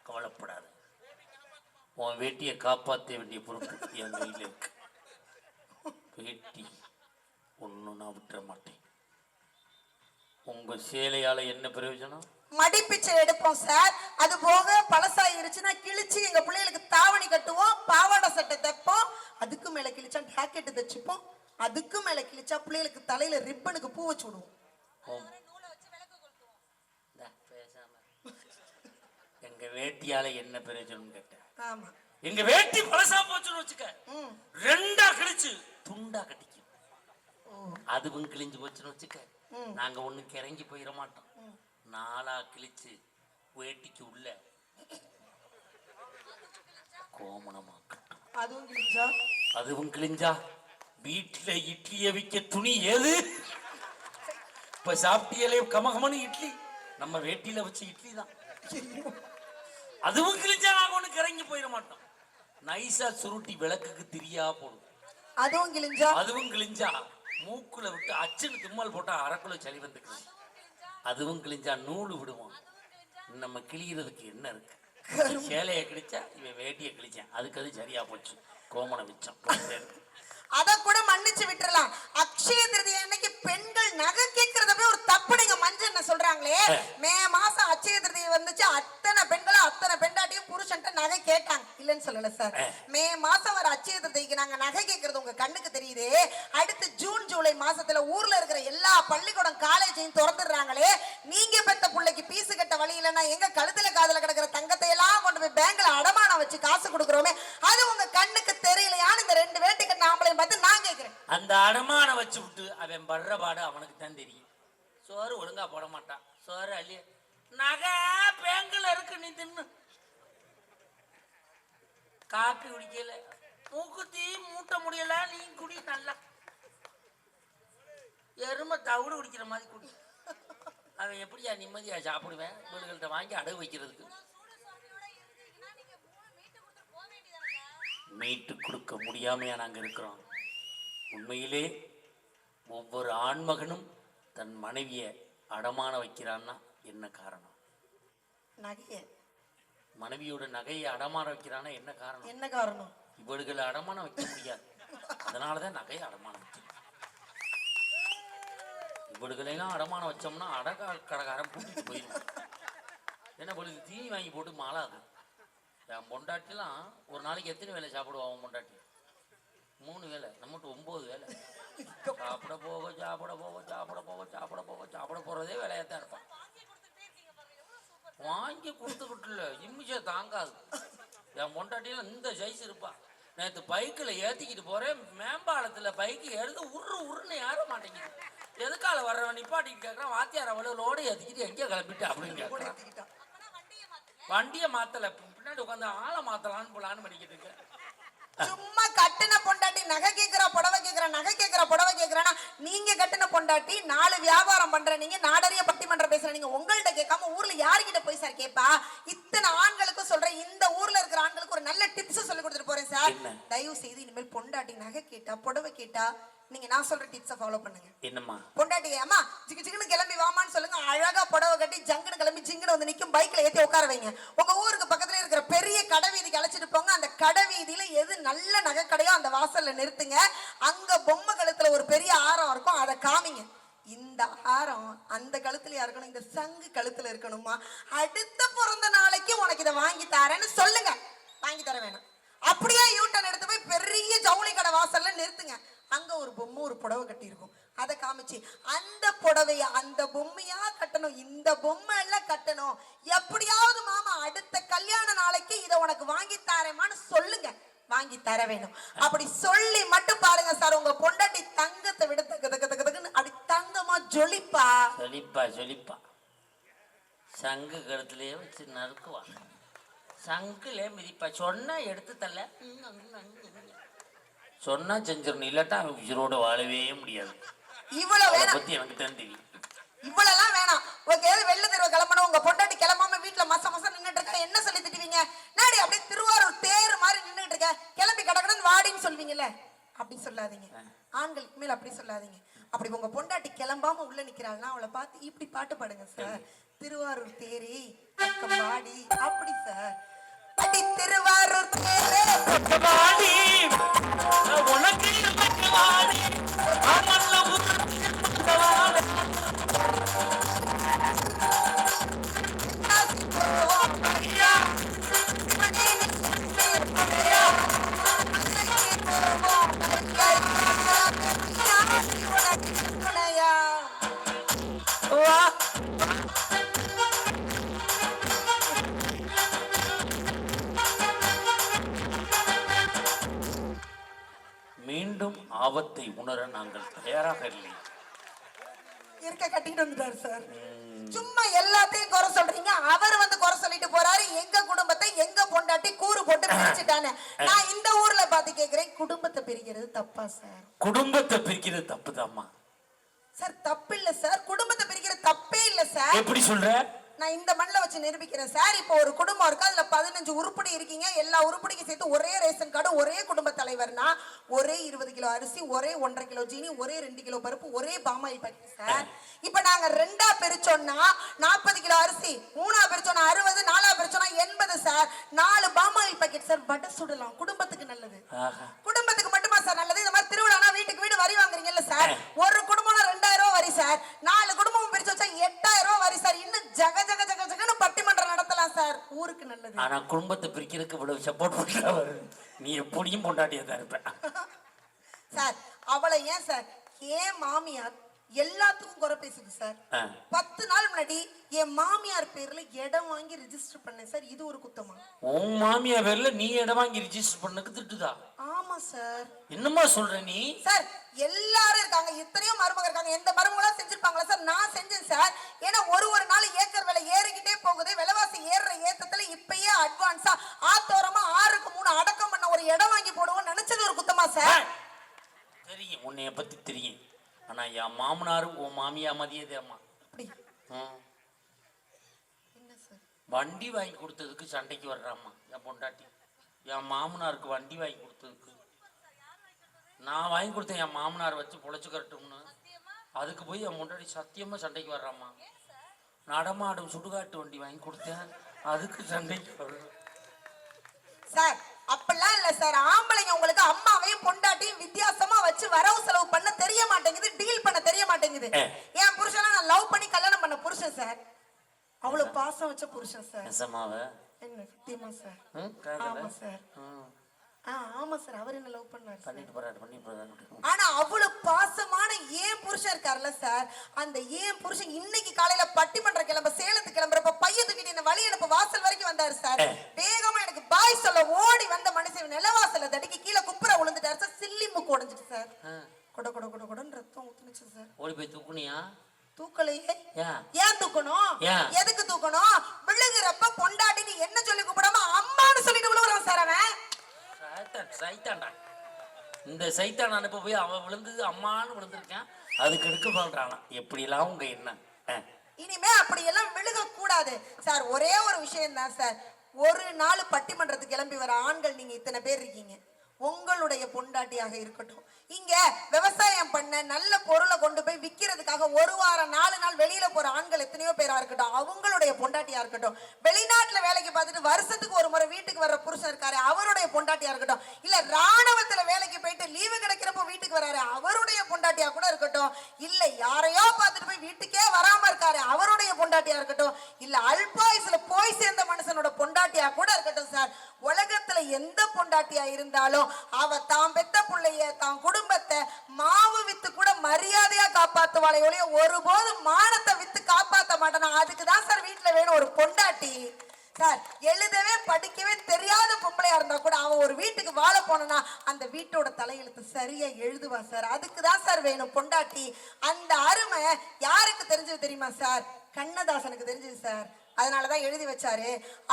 கவலைப்படாது, உன் வேட்டியை காப்பாற்ற வேண்டிய பொறுப்பு என் கையில் இருக்கு. வேட்டி ஒன்றும் நான் விட்டுற மாட்டேன். உங்க சேலையால என்ன பிரயோஜனம்? மடிப்பிச்சை எடுப்போம் சார். அது போக பழசாயிருச்சுன்னா கிழிச்சு எங்க பிள்ளைகளுக்கு தாவணி கட்டுவோம், பாவாடை சட்டை தைப்போம். அதுக்கு மேல கிழிச்சா ஜாக்கெட்டு தைச்சுப்போம். அதுக்கு மேல கிழிச்சா பிள்ளைகளுக்கு தலையில ரிப்பனுக்கு பூ வச்சு விடுவோம். நூலை வச்சு விளக்கு கொளுத்துவோம். பேசாம எங்க வேட்டியால என்ன பிரயோஜனம் கேட்டேன். ஆமா, எங்க வேட்டி பழசா போச்சுன்னு வச்சுக்க, 2ஆ கிழிச்சு துண்டா கட்டிக்கும். அதுவும் கிழிஞ்சு போச்சுன்னு வச்சுக்க, நாங்க ஒண்ணு கிறங்கி போயிட மாட்டோம். 4ஆ கிழிச்சு வேட்டிக்கு உள்ள கோமணமா கட்டும். அதுவும் கிழிஞ்சா வீட்டுல இட்லிய விக்க துணி ஏது? இப்ப சாப்பிட்டியலே கமகமனு இட்லி, நம்ம வேட்டியில வச்ச இட்லி தான். அதுவும் கிழிஞ்சா நாங்க ஒண்ணு கிறங்கி போயிட மாட்டோம். நைசா சுருட்டி விளக்குக்கு திரியா போடும். அதுவும் கிழிஞ்சா மூக்குல விட்டு அச்சுன்னு தும்மல் போட்டா அரைக்குள்ள சளி வந்துக்கு. அதுவும் கிழிஞ்சா நூலு விடுவோம். நம்ம கிழிகிறதுக்கு என்ன இருக்கு? சேலையை கிழிச்சா இவன் வேட்டியை கிழிச்சேன், அதுக்கு அது சரியா போச்சு. கோமணம் மிச்சம். அத கூட மன்னிச்சு விட்டுறலாம். அக்ஷய திருதியை அன்னைக்கு பெண்கள் நகை கேட்கறதவே ஒரு தப்பு. நீங்க மஞ்சள் சொல்றாங்களே, மே மாசம் அக்ஷய திருதியை வந்துச்சு, அத்தனை பெண்களும் அத்தனை பெண்டாட்டியும் புருஷன்ட்ட நகை கேட்டாங்க. இல்லன்னு சொல்லல சார். மே மாசம் வர அக்ஷய திருதிக்கு நாங்க நகை கேட்கறது உங்க கண்ணுக்கு தெரியுது. அடுத்து ஜூன் ஜூலை மாசத்துல ஊர்ல இருக்கிற எல்லா பள்ளிக்கூடம் காலேஜையும் திறந்துடுறாங்களே, நீங்க பெத்த பிள்ளைக்கு பீசு கட்ட வழி இல்லைன்னா எங்க கழுத்துல காதுல கிடக்கிற தங்கத்தை எல்லாம் கொண்டு போய் பேங்க்ல அடமானம் வச்சு காசு கொடுக்குறோமே, அது உங்க கண்ணுக்கு தெரியலையான்னு இந்த 2 வேட்டிக்கு நாமளையும் பார்த்து நான் கேட்கிறேன். அந்த அடமான வச்சு விட்டு அவன் படுற பாடு அவனுக்கு தான் தெரியும். சோறு ஒழுங்கா போட மாட்டான். சோறு அள்ளி நகை பேங்கில் இருக்கு, நீ தின்னு. காப்பி குடிக்கல, மூக்குத்தி மூட்ட முடியல, நீ குடி நல்லா. எருமை தவிடு குடிக்கிற மாதிரி குடி. அவன் எப்படியா நிம்மதியா சாப்பிடுவேன்? வீடுகள்கிட்ட வாங்கி அடகு வைக்கிறதுக்கு. மீட்டு கொடுக்க முடியாமையா நாங்க இருக்கிறோம். உண்மையிலே ஒவ்வொரு ஆண்மகனும் தன் மனைவிய அடமான வைக்கிறான்னா என்ன காரணம்? நகைய மனைவியோட நகையை அடமான வைக்கிறான்னா என்ன காரணம்? என்ன காரணம்? இவர்களை அடமான வைக்க முடியாது, அதனாலதான் நகையை அடமானம் வைக்கணும். இவர்களெல்லாம் அடமானம் வச்சோம்னா கடைக்காரன் பூட்டிட்டு போயிடும். ஏன்னா இவளுக்கு தீனி வாங்கி போட்டு மாளாது. என் பொண்டாட்டிலாம் ஒரு நாளைக்கு எத்தனை வேலை சாப்பிடுவான்? அவன் பொண்டாட்டி 3 வேலை, நம்மகிட்ட 9 வேலை. சாப்பிட போக சாப்பிட போக சாப்பிட போக சாப்பிட போக சாப்பிட போறதே வேலையாத்தான் இருப்பான். வாங்கி கொடுத்துக்கிட்டுல இம்மிச்ச தாங்காது. என் பொண்டாட்டிலாம் இந்த சைஸ் இருப்பான். நேற்று பைக்கில் ஏற்றிக்கிட்டு போறேன், மேம்பாலத்துல பைக்கு எடுத்து உருன்னு ஏற மாட்டேங்குது. எதுக்கால வர்றவன் நிப்பாட்டிட்டு கேட்கறான், வாத்தியார் அவ்வளோட ஏற்றிக்கிட்டு எங்கே கிளம்பிட்டு அப்படின்னு கேட்கறான். வண்டியை மாத்தல, பின்னாடி உட்காந்து ஆளை மாத்தலான்னு போலான்னு பண்ணிக்கிட்டு இருக்கேன். சும்மா கட்டின பொண்டாட்டி நகை கேட்கிற புடவை கேட்கிற நகை கேட்கிற புடவை கேட்கிறனா, நீங்க கட்டின பொண்டாட்டி 4 வியாபாரம் பண்ற நீங்க, நாடறிய பட்டிமன்றம் பேசுற நீங்க, உங்கள்ட்ட கேட்காம ஊர்ல யாருக்கிட்ட போய் சார் கேட்பா? இத்தனை ஆண்களுக்கும் சொல்றேன், இந்த ஊர்ல இருக்கிற ஆண்களுக்கு ஒரு நல்ல டிப்ஸ் சொல்லி கொடுத்துட்டு போறேன் சார். தயவு செய்து இனிமேல் பொண்டாட்டி நகை கேட்டா புடவை கேட்டா நீங்க நான் சொல்ற டிப்ஸை ஃபாலோ பண்ணுங்க. என்னம்மா? பொண்டாட்டி அம்மா ஜிக்கு ஜிக்குன்னு கிளம்பி வாமான்னு சொல்லுங்க. அழகா புடவை கட்டி ஜங்குன்னு கிளம்பி ஜிங்குன்னு வந்து நிக்கும். பைக்ல ஏத்தி உட்கார வைங்க. உங்க ஊருக்கு பக்கத்துல இருக்கிற பெரிய கடை வீதிக்கு அழைச்சிட்டு போங்க. அந்த கடை வீதியில எது நல்ல நகை கடையோ அந்த வாசல்ல நிறுத்துங்க. அங்க பொம்மை கழுத்துல ஒரு பெரிய ஆரம் இருக்கும், அதை காமிங்க. இந்த ஆரம் அந்த கழுத்துலயா இருக்கணும், இந்த சங்கு கழுத்துல இருக்கணுமா? அடுத்த பிறந்த நாளைக்கு உனக்கு இதை வாங்கி தரேன்னு சொல்லுங்க. வாங்கி தர வேணும். அப்படியே யூட்டன் எடுத்து போய் பெரிய ஜவுளி கடை வாசல்ல நிறுத்துங்க. அங்க ஒரு பொம்மை ஒரு புடவை கட்டி இருக்கும், அதை காமிச்சு அந்த புடவைய அந்த பொம்மையா கட்டணும், இந்த பொம்மை எல்லாம் கட்டணும். எப்படியாவது மாமா அடுத்த கல்யாண நாளைக்கு இதை உனக்கு வாங்கி தரேமான்னு சொல்லுங்க. வாங்கி தர வேணும். அப்படி சொல்லி மட்டும் பாருங்க சார், உங்க பொண்டாட்டி தங்கத்தை விட தகுன்னு அப்படி தங்கமா ஜொலிப்பா. ஜொலிப்பா சங்கு கருத்துலயே வச்சு நறுக்குவா. சங்குல மிதிப்பா. சொன்னா எடுத்து தள்ள சொன்னா செஞ்சிடணும், இல்லாட்டா அவன் உயிரோட வாழவே முடியாது. இவ்வளவு அதை வேணாம், பத்தி எனக்கு தான் தெரியும். இவ்வளவுலாம் வேணாம். ஓகே, வெள்ள தெருவு கிளம்பணும், உங்க பொண்டாட்டி கிளம்பாம வீட்டுல மச மசம் நின்னுட்டு இருக்கா, என்ன சொல்லி திட்டுவீங்க? நாடி அப்படியே திருவாரூர் தேர் மாதிரி நின்னுட்டு இருக்க, கிளம்பி கடக்கடன்னு வாடின்னு சொல்வீங்கல்ல, அப்படி சொல்லாதீங்க. ஆண்களுக்கு மேல அப்படி சொல்லாதீங்க. அப்படி உங்க பொண்டாட்டி கிளம்பாம உள்ள நிக்கிறாள்னா அவளை பார்த்து இப்படி பாட்டு பாடுங்க சார். திருவாரூர் தேரி பக்கம் வாடி, அப்படி சார். அடி திருவாரூர் தேரே பக்கவாடி, உனக்கு பக்கவாடி, அமல்ல ஊருக்கு பக்கவாடி. ஐயா, வா. மீண்டும் ஆபத்தை உணர நாங்கள் தயாராக இல்லை. இருக்க கட்டிட்டு வந்துட்டாரு சார். சும்மா எல்லாத்தையும் குறை சொல்றீங்க, அவர் வந்து குறை சொல்லிட்டு போறாரு. எங்க குடும்பத்தை எங்க பொண்டாட்டி கூறு போட்டு பிரிச்சுட்டானே. நான் இந்த ஊர்ல பாத்து கேக்குறேன், குடும்பத்தை பிரிக்கிறது தப்பா சார்? குடும்பத்தை பிரிக்கிறது தப்புதாம்மா சார். தப்பு இல்ல சார், குடும்பத்தை பிரிக்கிறது தப்பே இல்ல சார். எப்படி சொல்ற? நான் இந்த மண்ணில் வச்சு நிரூபிக்கிறேன் சார். இப்போ ஒரு குடும்பம் இருக்கு, அதுல 15 உருப்படி இருக்கீங்க. எல்லா உருப்படிக்கும் சேர்த்து ஒரே ரேஷன் கார்டு, ஒரே குடும்ப தலைவர்னா ஒரே 20 கிலோ அரிசி, ஒரே 1.5 கிலோ ஜீனி, ஒரே 2 கிலோ பருப்பு, ஒரே பாமாயில் பாக்கெட் சார். இப்ப நாங்க 2ஆ பிரிச்சோம்னா 40 கிலோ அரிசி, 3ஆ பிரிச்சோம்னா 60, 4ஆ பிரிச்சோம்னா 80 சார். 4 palm oil packet sir. வடை சுடலாம், குடும்பத்துக்கு நல்லது. குடும்பத்துக்கு மட்டுமா சார் நல்லது? இந்த மாதிரி திருவிழானா வீட்டுக்கு வீடு வரி வாங்குறீங்கல்ல சார், ஒரு குடும்பம்னா 2000 ரூபாய் வரி சார். 4 குடும்பம் பிரிச்சு வச்சா 8000 ரூபாய் வரி சார். இன்னும் ஜக ஜக ஜக ஜகன்னு பட்டிமன்றம் நடத்தலாம் சார், ஊருக்கு நல்லது. ஆனா குடும்பத்தை பிரிக்கிறதுக்கு இவ்வளவு சப்போர்ட் பண்றவர் நீ எப்படியும் பொண்டாட்டியா தான் இருப்ப சார். அவளை ஏன் சார், ஏன் மாமியார் எல்லாத்துக்கும் குறை பேசுது சார். 10 நாள் முன்னாடி என் மாமியார் பேர்ல இடம் வாங்கி ரெஜிஸ்டர் பண்ணேன் சார். இது ஒரு குத்தமா? உன் மாமியார் பேர்ல நீ இடம் வாங்கி ரெஜிஸ்டர் பண்ணக்கு திட்டுதா? ஆமா சார். என்னமா சொல்ற நீ? சார் எல்லாரும் இருக்காங்க, எத்தனையோ மருமக இருக்காங்க. எந்த மருமகளா செஞ்சிருப்பாங்களா சார்? நான் செஞ்சேன் சார். ஏன்னா ஒரு நாள் ஏக்கர் விலை ஏறிக்கிட்டே போகுது. விலைவாசி ஏறுற ஏத்தத்துல இப்பயே அட்வான்ஸா ஆத்தோரமா 6க்கு 3 அடக்கம் பண்ண ஒரு இடம் வாங்கி போடுவோம் நினைச்சது ஒரு குத்தமா சார்? தெரியும், உன்னைய பத்தி தெரியும். ஆனா என் மாமனாரும் உன் மாமியா மதியதே அம்மா. அப்படி என்ன சார்? வண்டி வாங்கி கொடுத்ததுக்கு சண்டைக்கு வர்றாம்மா என் பொண்டாட்டி. என் மாமனாருக்கு வண்டி வாங்கி கொடுத்ததுக்கு நான் வாங்கி கொடுத்தேன், என் மாமனார் வச்சு பொழைச்சுக்கட்டும்னு. அதுக்கு போய் என் பொண்டாட்டி சத்தியமா சண்டைக்கு வர்றாம்மா. நடமாடும் சுடுகாட்டு வண்டி வாங்கி கொடுத்தேன், அதுக்கு சண்டைக்கு வர்றேன் சார். அப்பெல்லாம் இல்ல சார். ஆம்பளைங்க உங்களுக்கு அம்மாவையும் பொண்டாட்டியும் வித்தியாசமா வச்சு வரவு செலவு பண்ண தெரிய மாட்டேங்குது, டீல் பண்ண தெரிய மாட்டேங்குது. என் புருஷனா நான் லவ் பண்ணி கல்யாணம் பண்ண புருஷன் சார். அவ்வளவு பாசம் வச்ச புருஷன் சார். என்ன சத்தியமா சார்? ஆமா சார். ஆமா சார். அவர் என்ன லவ் பண்ணாரு, பண்ணிட்டு போறாரு. ஆனா அவ்வளவு பாசமான ஏன் புருஷன் இருக்காருல்ல சார், அந்த ஏன் புருஷன் இன்னைக்கு காலையில பட்டிமன்றம் கிளம்ப சேலத்துக்கு கிளம்புறப்ப பைய தூக்கிட்டு என்ன வழி அனுப்ப வாசல் வரைக்கும் வந்தாரு சார். வேகமா எனக்கு பாய் சொல்ல ஓடி வந்த மனுஷன் நிலவாசல தடிக்கு கீழே குப்புற விழுந்துட்டாரு சார். சில்லி மூக்கு உடைஞ்சிட்டு சார். கொட கொட கொட கொடன்னு ரத்தம் ஊத்துனுச்சு சார். ஓடி போய் தூக்குனியா? தூக்கலையே. ஏன் தூக்கணும்? எதுக்கு தூக்கணும்? விழுகிறப்ப பொண்டாட்டின்னு என்ன சொல்லி கூப்பிடாம அம்மான்னு சொல்லிட்டு விழுகுறான் சார் அவன். சைத்தான்டா. இந்த சைத்தான் அனுப்ப போய் அவன் விழுந்தது அம்மான்னு விழுந்திருக்கான், அதுக்கு எடுக்க சொல்றானா? எப்படி எல்லாம் உங்க என்ன? இனிமே அப்படி எல்லாம் விழுக கூடாது சார். ஒரே ஒரு விஷயம் தான் சார். ஒரு நாள் பட்டிமன்றத்துக்கு கிளம்பி வர ஆண்கள் நீங்க இத்தனை பேர் இருக்கீங்க. உங்களுடைய பொண்டாட்டியாக இருக்கட்டும், இங்க விவசாயம் பண்ண நல்ல பொருளை கொண்டு போய் விக்கிறதுக்காக 1 வாரம் 4 நாள் வெளியில போற ஆண்கள் எத்தனையோ பேரா இருக்கட்டும், அவங்களுடைய பொண்டாட்டியா இருக்கட்டும், வெளிநாட்டுல வேலைக்கு பார்த்துட்டு வருஷத்துக்கு ஒரு முறை வீட்டுக்கு வர்ற புருஷன் இருக்காரு, அவருடைய பொண்டாட்டியா இருக்கட்டும், இல்ல ராணுவத்துல வேலைக்கு போயிட்டு லீவு கிடைக்கிறப்போ வீட்டுக்கு வராரு, அவருடைய பொண்டாட்டியா கூட இருக்கட்டும், இல்ல யாரையோ பார்த்துட்டு போய் வீட்டுக்கே வராம இருக்காரு, அவருடைய பொண்டாட்டியா இருக்கட்டும், இல்ல அல்பாயுசுல போய் சேர்ந்த மனுஷனோட பொண்டாட்டியா கூட இருக்கட்டும் சார். உலகத்துல எந்த பொண்டாட்டியா இருந்தாலும் அவ தான் பெத்த பிள்ளைய தான் குடும்பத்தை மாவு வித்து கூட மரியாதையா காப்பாத்துவாளே ஒழிய ஒருபோதும் மானத்தை வித்து காப்பாத்த மாட்டானா. அதுக்குதான் சார் வீட்டுல வேணும் ஒரு பொண்டாட்டி சார். எழுதவே படிக்கவே தெரியாத பொம்பளையா இருந்தா கூட அவன் ஒரு வீட்டுக்கு வாழ போனா அந்த வீட்டோட தலையெழுத்து சரியா எழுதுவா சார். அதுக்குதான் சார் வேணும் பொண்டாட்டி. அந்த அருமை யாருக்கு தெரிஞ்சது தெரியுமா சார்? கண்ணதாசனுக்கு தெரிஞ்சது சார். அதனாலதான் எழுதி வச்சாரு,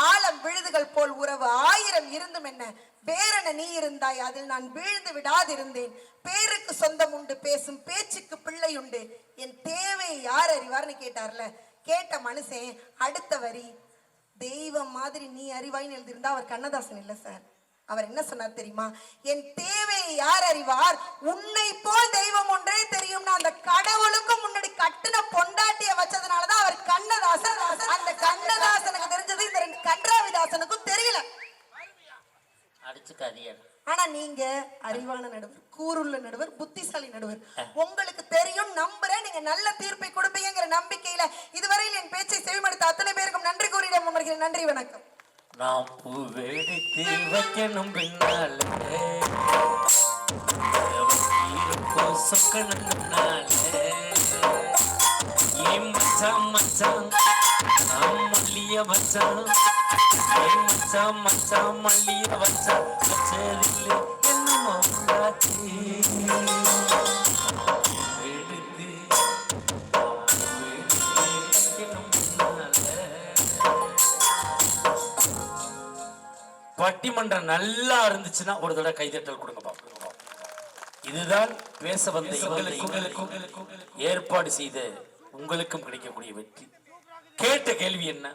ஆழம் விழுதுகள் போல் உறவு 1000 இருந்தும் என்ன, வேறென நீ இருந்தாய் அதில் நான் வீழ்ந்து விடாதிருந்தேன். பேருக்கு சொந்தம் உண்டு, பேசும் பேச்சுக்கு பிள்ளை உண்டு, என் தேவையை யார் அறிவார்னு கேட்டார்ல. கேட்ட மனுஷன் அடுத்த வரி, தெய்வம் மாதிரி நீ அறிவாயின்னு எழுதியிருந்தா அவர் கண்ணதாசன் இல்ல சார். அவர் என்ன சொன்னார் தெரியுமா? என் தேவையை யார் அறிவார், உன்னை போல் தெய்வம் ஒன்றே தெரியும்னா அந்த கடவுளுக்கும் முன்னாடி கட்டுன பொண்டாட்டிய வச்சதுனாலதான் அவர் கண்ணதாசன். அந்த கண்ணதாசனுக்கு தெரிஞ்சது இந்த 2 கன்றாவிதாசனுக்கும் தெரியல. அடிச்சுக்காதியா. ஆனா நீங்க அறிவான நடுவர், கூறுள்ள நடுவர், புத்திசாலி நடுவர், உங்களுக்கு தெரியும், நம்புறேன், நீங்க நல்ல தீர்ப்பை கொடுப்பீங்கிற நம்பிக்கையில இதுவரையில் என் பேச்சை செவிமடுத்த அத்தனை பேருக்கும் நன்றி கூறிட அமர்கிறேன். நன்றி, வணக்கம். நான் பூவெடுத்து வைக்கணும் பின்னாலே சொக்கனாலே மச்சான் மச்சான் மல்லிய வச்சான் மச்சான் மச்சான் மல்லிய வச்சான் வச்சதில்லை என்னமோ உண்டாச்சு. எடுத்து வைக்கணும் பின்னாலே. பட்டிமன்றம் நல்லா இருந்துச்சுன்னா ஒரு தடவை கைதட்டல் கொடுங்க பாப்போம். இதுதான் பேச வந்த எங்களுக்கும் ஏற்பாடு செய்த உங்களுக்கும் கிடைக்கக்கூடிய வெற்றி. கேட்ட கேள்வி என்ன?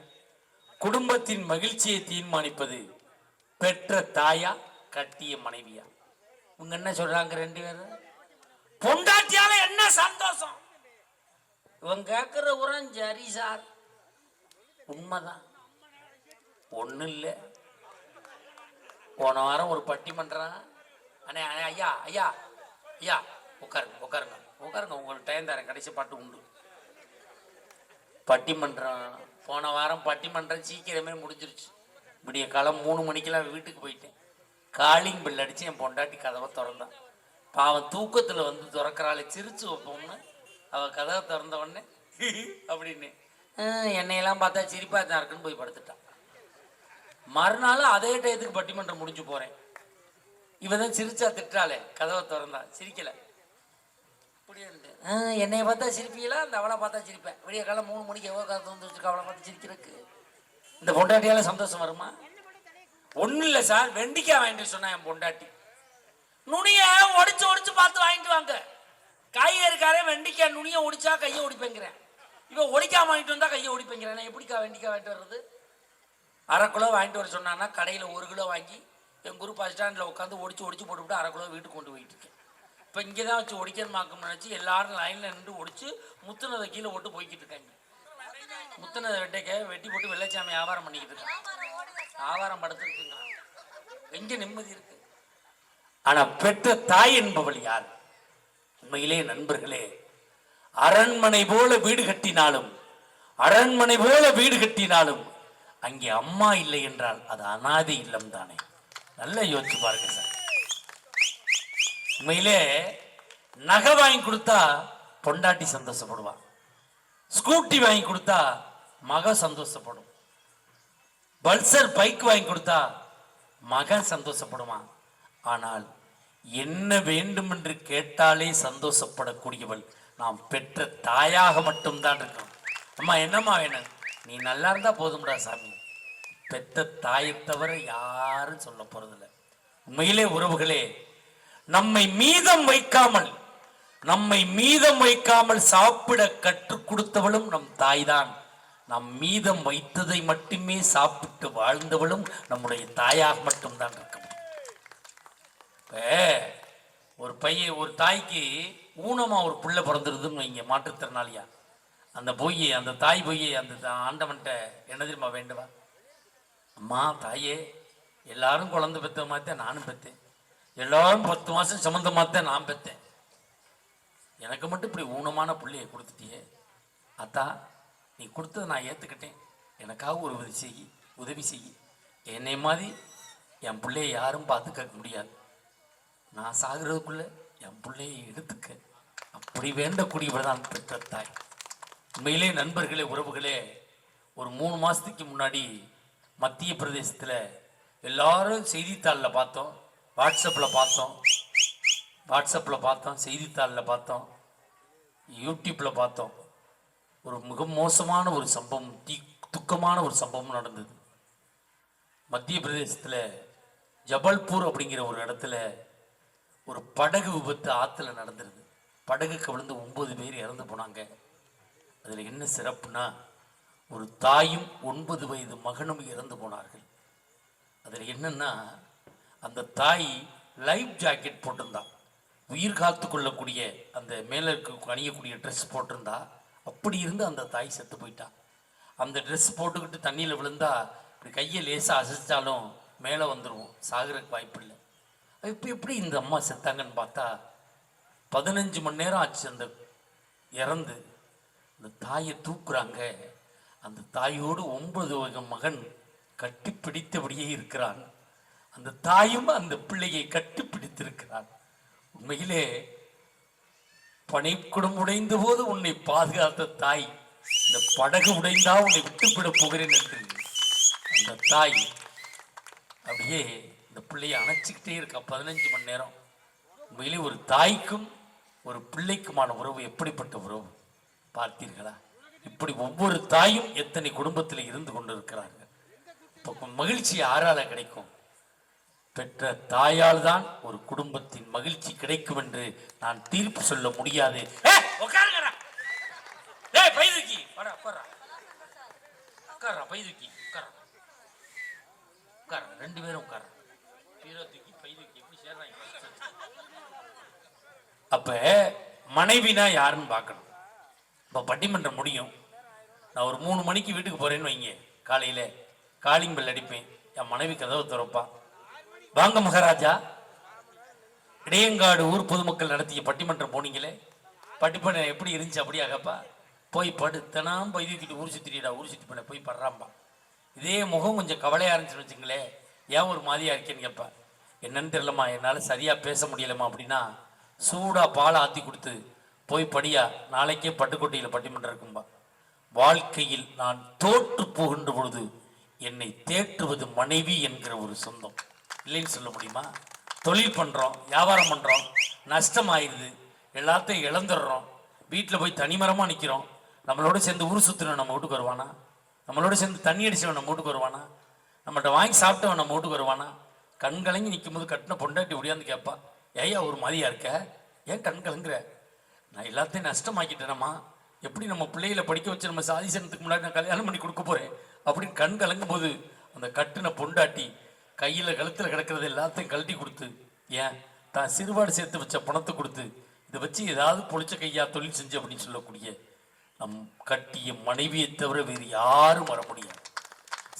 குடும்பத்தின் மகிழ்ச்சியை தீர்மானிப்பது பெற்ற தாயா கட்டிய மனைவியா? உங்க என்ன சொல்றாங்க 2 பேரும்? பொண்டாட்டியால என்ன சந்தோஷம்? இவன் கேட்கிற உரம் சரி சார், உண்மைதான், ஒண்ணு இல்லை. போன வாரம் ஒரு பட்டிமன்றம், அண்ணே ஐயா ஐயா ஐயா உட்காருங்க உட்காருங்க உட்காருங்க, உங்களுக்கு டைம் தரேன், கடைசி பாட்டு உண்டு. பட்டிமன்றம் போன வாரம் பட்டிமன்றம் சீக்கிரமே முடிஞ்சிருச்சு. விடிய காலம் 3 மணிக்கெல்லாம் வீட்டுக்கு போயிட்டேன். காலிங் பில் அடிச்சு என் பொண்டாட்டி கதவை திறந்தான். பாவம் தூக்கத்தில் வந்து திறக்கிறாள், சிரிச்சு வைப்போம்னு அவள் கதவை திறந்த உடனே அப்படின்னு என்னையெல்லாம் பார்த்தா சிரிப்பா தான் இருக்குன்னு போய் படுத்துட்டான். மறுநாள் அதே டயத்துக்கு பட்டிமன்றம் முடிஞ்சு போறேன். இவதான் சிரிச்சா திட்டாளே, கதவை திறந்தா சிரிக்கல. என்னைய பார்த்தா சிரிப்பீங்களா, அந்த அவளை பார்த்தா சிரிப்பேன். விடிய காலம் 3 மணிக்கு எவ்வளோ கதை வந்து வச்சிருக்க, அவளை பார்த்து சிரிக்கிறதுக்கு இந்த பொண்டாட்டியால சந்தோஷம் வருமா? ஒன்றும் இல்லை சார், வெண்டிக்காய் வாங்கிட்டு சொன்னா என் பொண்டாட்டி. நுனிய ஒடிச்சு ஒடிச்சு பார்த்து வாங்கிட்டு வாங்க. காய்கறிக்காரே வெண்டிக்காய் நுனியை ஒடிச்சா கையை ஒடிப்பேங்கிறேன், இவன் ஒடிக்காம வாங்கிட்டு வந்தா கையை ஒடிப்பேங்கிறேன். எப்படிக்கா வெண்டிக்காய் வாங்கிட்டு வர்றது? அரை கிலோ வாங்கிட்டு வர சொன்னான்னா கடையில் 1 கிலோ வாங்கி என் குரு பஸ் ஸ்டாண்டில் உட்காந்து ஒடிச்சு போட்டுவிட்டு அரை கிலோ வீட்டுக்கு கொண்டு போயிட்டு இருக்கேன். இப்போ இங்கே தான் வச்சு ஒடிக்கணுமாக்கணும்னு நினச்சி எல்லாரும் லைனில் நின்று ஒடிச்சு முத்துனதை கீழே போட்டு போய்கிட்டு இருக்காங்க. முத்துனதை வெட்டி போட்டு வெள்ளைச்சாமி வியாபாரம் பண்ணிக்கிட்டு இருக்காங்க. வியாபாரம் படுத்துருக்குங்க, எங்கே நிம்மதி இருக்கு? ஆனால் பெற்ற தாய் என்பவள் யார்? உண்மையிலே நண்பர்களே, அரண்மனை போல வீடு கட்டினாலும் அங்கே அம்மா இல்லை என்றால் அது அனாதை இல்லம் தானே. நல்லா யோசிச்சு பாருங்க சார். உண்மையிலே நகை வாங்கி கொடுத்தா பொண்டாட்டி சந்தோஷப்படுவான், ஸ்கூட்டி வாங்கி கொடுத்தா மக சந்தோஷப்படும், பல்சர் பைக் வாங்கி கொடுத்தா மகன் சந்தோஷப்படுவான். ஆனால் என்ன வேண்டும் என்று கேட்டாலே சந்தோஷப்படக்கூடியவள் நாம் பெற்ற தாயாக மட்டும்தான் இருக்கணும். அம்மா என்னம்மா வேணும்? நீ நல்லா இருந்தா போதும்டா சாமி. பெற்ற தாயை தவிர யாரும் சொல்ல போறதில்லை. உண்மையிலே உறவுகளே, நம்மை மீதம் வைக்காமல் சாப்பிட கற்றுக் கொடுத்தவளும் நம் தாய்தான். நம் மீதம் வைத்ததை மட்டுமே சாப்பிட்டு வாழ்ந்தவளும் நம்முடைய தாயாக மட்டும்தான் இருக்க முடியும். ஒரு தாய்க்கு ஊனமா ஒரு பிள்ளை பிறந்துருதுன்னு வைங்க, மாற்றுத்திறனாளியா, அந்த தாய் அந்த ஆண்டவன்ட்ட என்ன தெரியுமா வேண்டுவா? அம்மா தாயே, எல்லாரும் குழந்தை பெற்ற மாத்தேன் நானும் பெற்றேன், எல்லாரும் 10 மாசம் சம்மந்த மாத்தேன் நான் பெற்றேன், எனக்கு மட்டும் இப்படி ஊனமான பிள்ளைய கொடுத்துட்டியே அத்தா, நீ கொடுத்ததை நான் ஏற்றுக்கிட்டேன், எனக்காக ஒரு உதவி செய். என்னை மாதிரி என் பிள்ளைய யாரும் பார்த்துக்க முடியாது, நான் சாகிறதுக்குள்ள என் பிள்ளையை எடுத்துக்க, அப்படி வேண்டக்கூடியவர் தான் பெற்ற தாய். உண்மையிலே நண்பர்களே, உறவுகளே, ஒரு 3 மாதத்துக்கு முன்னாடி மத்திய பிரதேசத்தில் எல்லாரும் செய்தித்தாளில் பார்த்தோம், வாட்ஸ்அப்பில் பார்த்தோம், செய்தித்தாளில் பார்த்தோம், யூடியூப்பில் பார்த்தோம். ஒரு மிக மோசமான ஒரு சம்பவம் துக்கமான ஒரு சம்பவம் நடந்தது. மத்திய பிரதேசத்தில் ஜபல்பூர் அப்படிங்கிற ஒரு இடத்துல ஒரு படகு விபத்து ஆற்றுல நடந்துருது. படகு கவிழ்ந்து 9 பேர் இறந்து போனாங்க. அதில் என்ன சிறப்புனா, ஒரு தாயும் 9 வயது மகனும் இறந்து போனார்கள். அதில் என்னன்னா, அந்த தாய் லைஃப் ஜாக்கெட் போட்டிருந்தான், உயிர் காத்து கொள்ளக்கூடிய அந்த மேலே அணியக்கூடிய ட்ரெஸ் போட்டிருந்தா. அப்படி இருந்து அந்த தாய் செத்து போயிட்டா. அந்த ட்ரெஸ் போட்டுக்கிட்டு தண்ணியில் விழுந்தா இப்படி கையை லேசாக அசைச்சாலும் மேலே வந்துடுவோம், சாகிறதுக்கு வாய்ப்பு இல்லை. இப்போ எப்படி இந்த அம்மா செத்தாங்கன்னு பார்த்தா 15 மணி நேரம் ஆச்சு அந்த இறந்து. அந்த தாயை தூக்குறாங்க. அந்த தாயோடு 9 வகை மகன் கட்டி பிடித்தபடியே இருக்கிறான். அந்த தாயும் அந்த பிள்ளையை கட்டி பிடித்திருக்கிறான். உண்மையிலே பனிக்குடம் உடைந்த போது உன்னை பாதுகாத்த தாய், இந்த படகு உடைந்தா உன்னை விட்டுவிட போகிறேன் என்று அந்த தாய் அப்படியே இந்த பிள்ளையை அணைச்சிக்கிட்டே இருக்கா 15 மணி நேரம். உண்மையிலே ஒரு தாய்க்கும் ஒரு பிள்ளைக்குமான உறவு எப்படிப்பட்ட உறவு பார்த்தீர்களா? இப்படி ஒவ்வொரு தாயும் எத்தனை குடும்பத்தில் இருந்து கொண்டிருக்கிறார்கள். இப்போ மகிழ்ச்சி யாரால கிடைக்கும்? பெற்ற தாயால் தான் ஒரு குடும்பத்தின் மகிழ்ச்சி கிடைக்கும் என்று நான் தீர்ப்பு சொல்ல முடியாது. ரெண்டு பேரும் அப்ப மனைவினா யாருன்னு பார்க்கணும். இப்ப பட்டிமன்றம் முடியும், நான் ஒரு 3 மணிக்கு வீட்டுக்கு போறேன்னு வைங்க. காலையில காலிங் பெல் அடிப்பேன், என் மனைவி கதவை திறப்பா. வாங்க மகாராஜா, இடையங்காடு ஊர் பொதுமக்கள் நடத்திய பட்டிமன்றம் போனீங்களே, பட்டிமன்றம் எப்படி இருந்துச்சு? அப்படியாகப்பா, போய் படுத்தனாம் போய் தூக்கிட்டு ஊர் சுத்திடா, ஊர் சுத்தி பண்ண போய் படுறாம்பா. இதே முகம் கொஞ்சம் கவலையா இருந்துச்சுன்னு வச்சுங்களேன், ஏன் ஒரு மாதிரியா இருக்கேன்னு கேட்பா. என்னன்னு தெரியலம்மா, என்னால் சரியா பேச முடியலம்மா அப்படின்னா, சூடா பாலை ஆற்றி கொடுத்து போய் படியா, நாளைக்கே பட்டுக்கோட்டையில் பட்டிமன்றம் இருக்கும்பா. வாழ்க்கையில் நான் தோற்று போகின்ற பொழுது என்னை தேற்றுவது மனைவி என்கிற ஒரு சொந்தம் இல்லைன்னு சொல்ல முடியுமா? தொழில் பண்ணுறோம், வியாபாரம் பண்ணுறோம், நஷ்டம் ஆயிடுது, எல்லாத்தையும் இழந்துடுறோம், வீட்டில் போய் தனிமரமாக நிற்கிறோம். நம்மளோட சேர்ந்து ஊர் சுற்றினவன் நம்ம வீட்டுக்கு வருவானா? நம்மளோட சேர்ந்து தண்ணி அடிச்சவன் நம்ம வீட்டுக்கு வருவானா? நம்மகிட்ட வாங்கி சாப்பிட்டவன் நம்ம வீட்டுக்கு வருவானா? கண் கலங்கி நிற்கும் போது கட்டின பொண்டாட்டி ஒடியாந்து கேட்பா, ஏயா ஒரு மாதிரியா இருக்க, ஏன் கண் கலங்குற? நான் எல்லாத்தையும் நஷ்டமாக்கிட்டேனம்மா, எப்படி நம்ம பிள்ளைகளை படிக்க வச்சு நம்ம சாதிசனத்துக்கு முன்னாடி நான் கல்யாணம் பண்ணி கொடுக்க போகிறேன் அப்படின்னு கண் கலங்கும் போது அந்த கட்டின பொண்டாட்டி கையில் கழுத்தில் கிடக்கிறது எல்லாத்தையும் கழட்டி கொடுத்து, ஏன் தான் சிறுபாடு சேர்த்து வச்ச பணத்தை கொடுத்து இதை வச்சு ஏதாவது பொழிச்ச கையா தொழில் செஞ்சு அப்படின்னு சொல்லக்கூடிய நம் கட்டிய மனைவியை தவிர வேறு யாரும் வர முடியாது.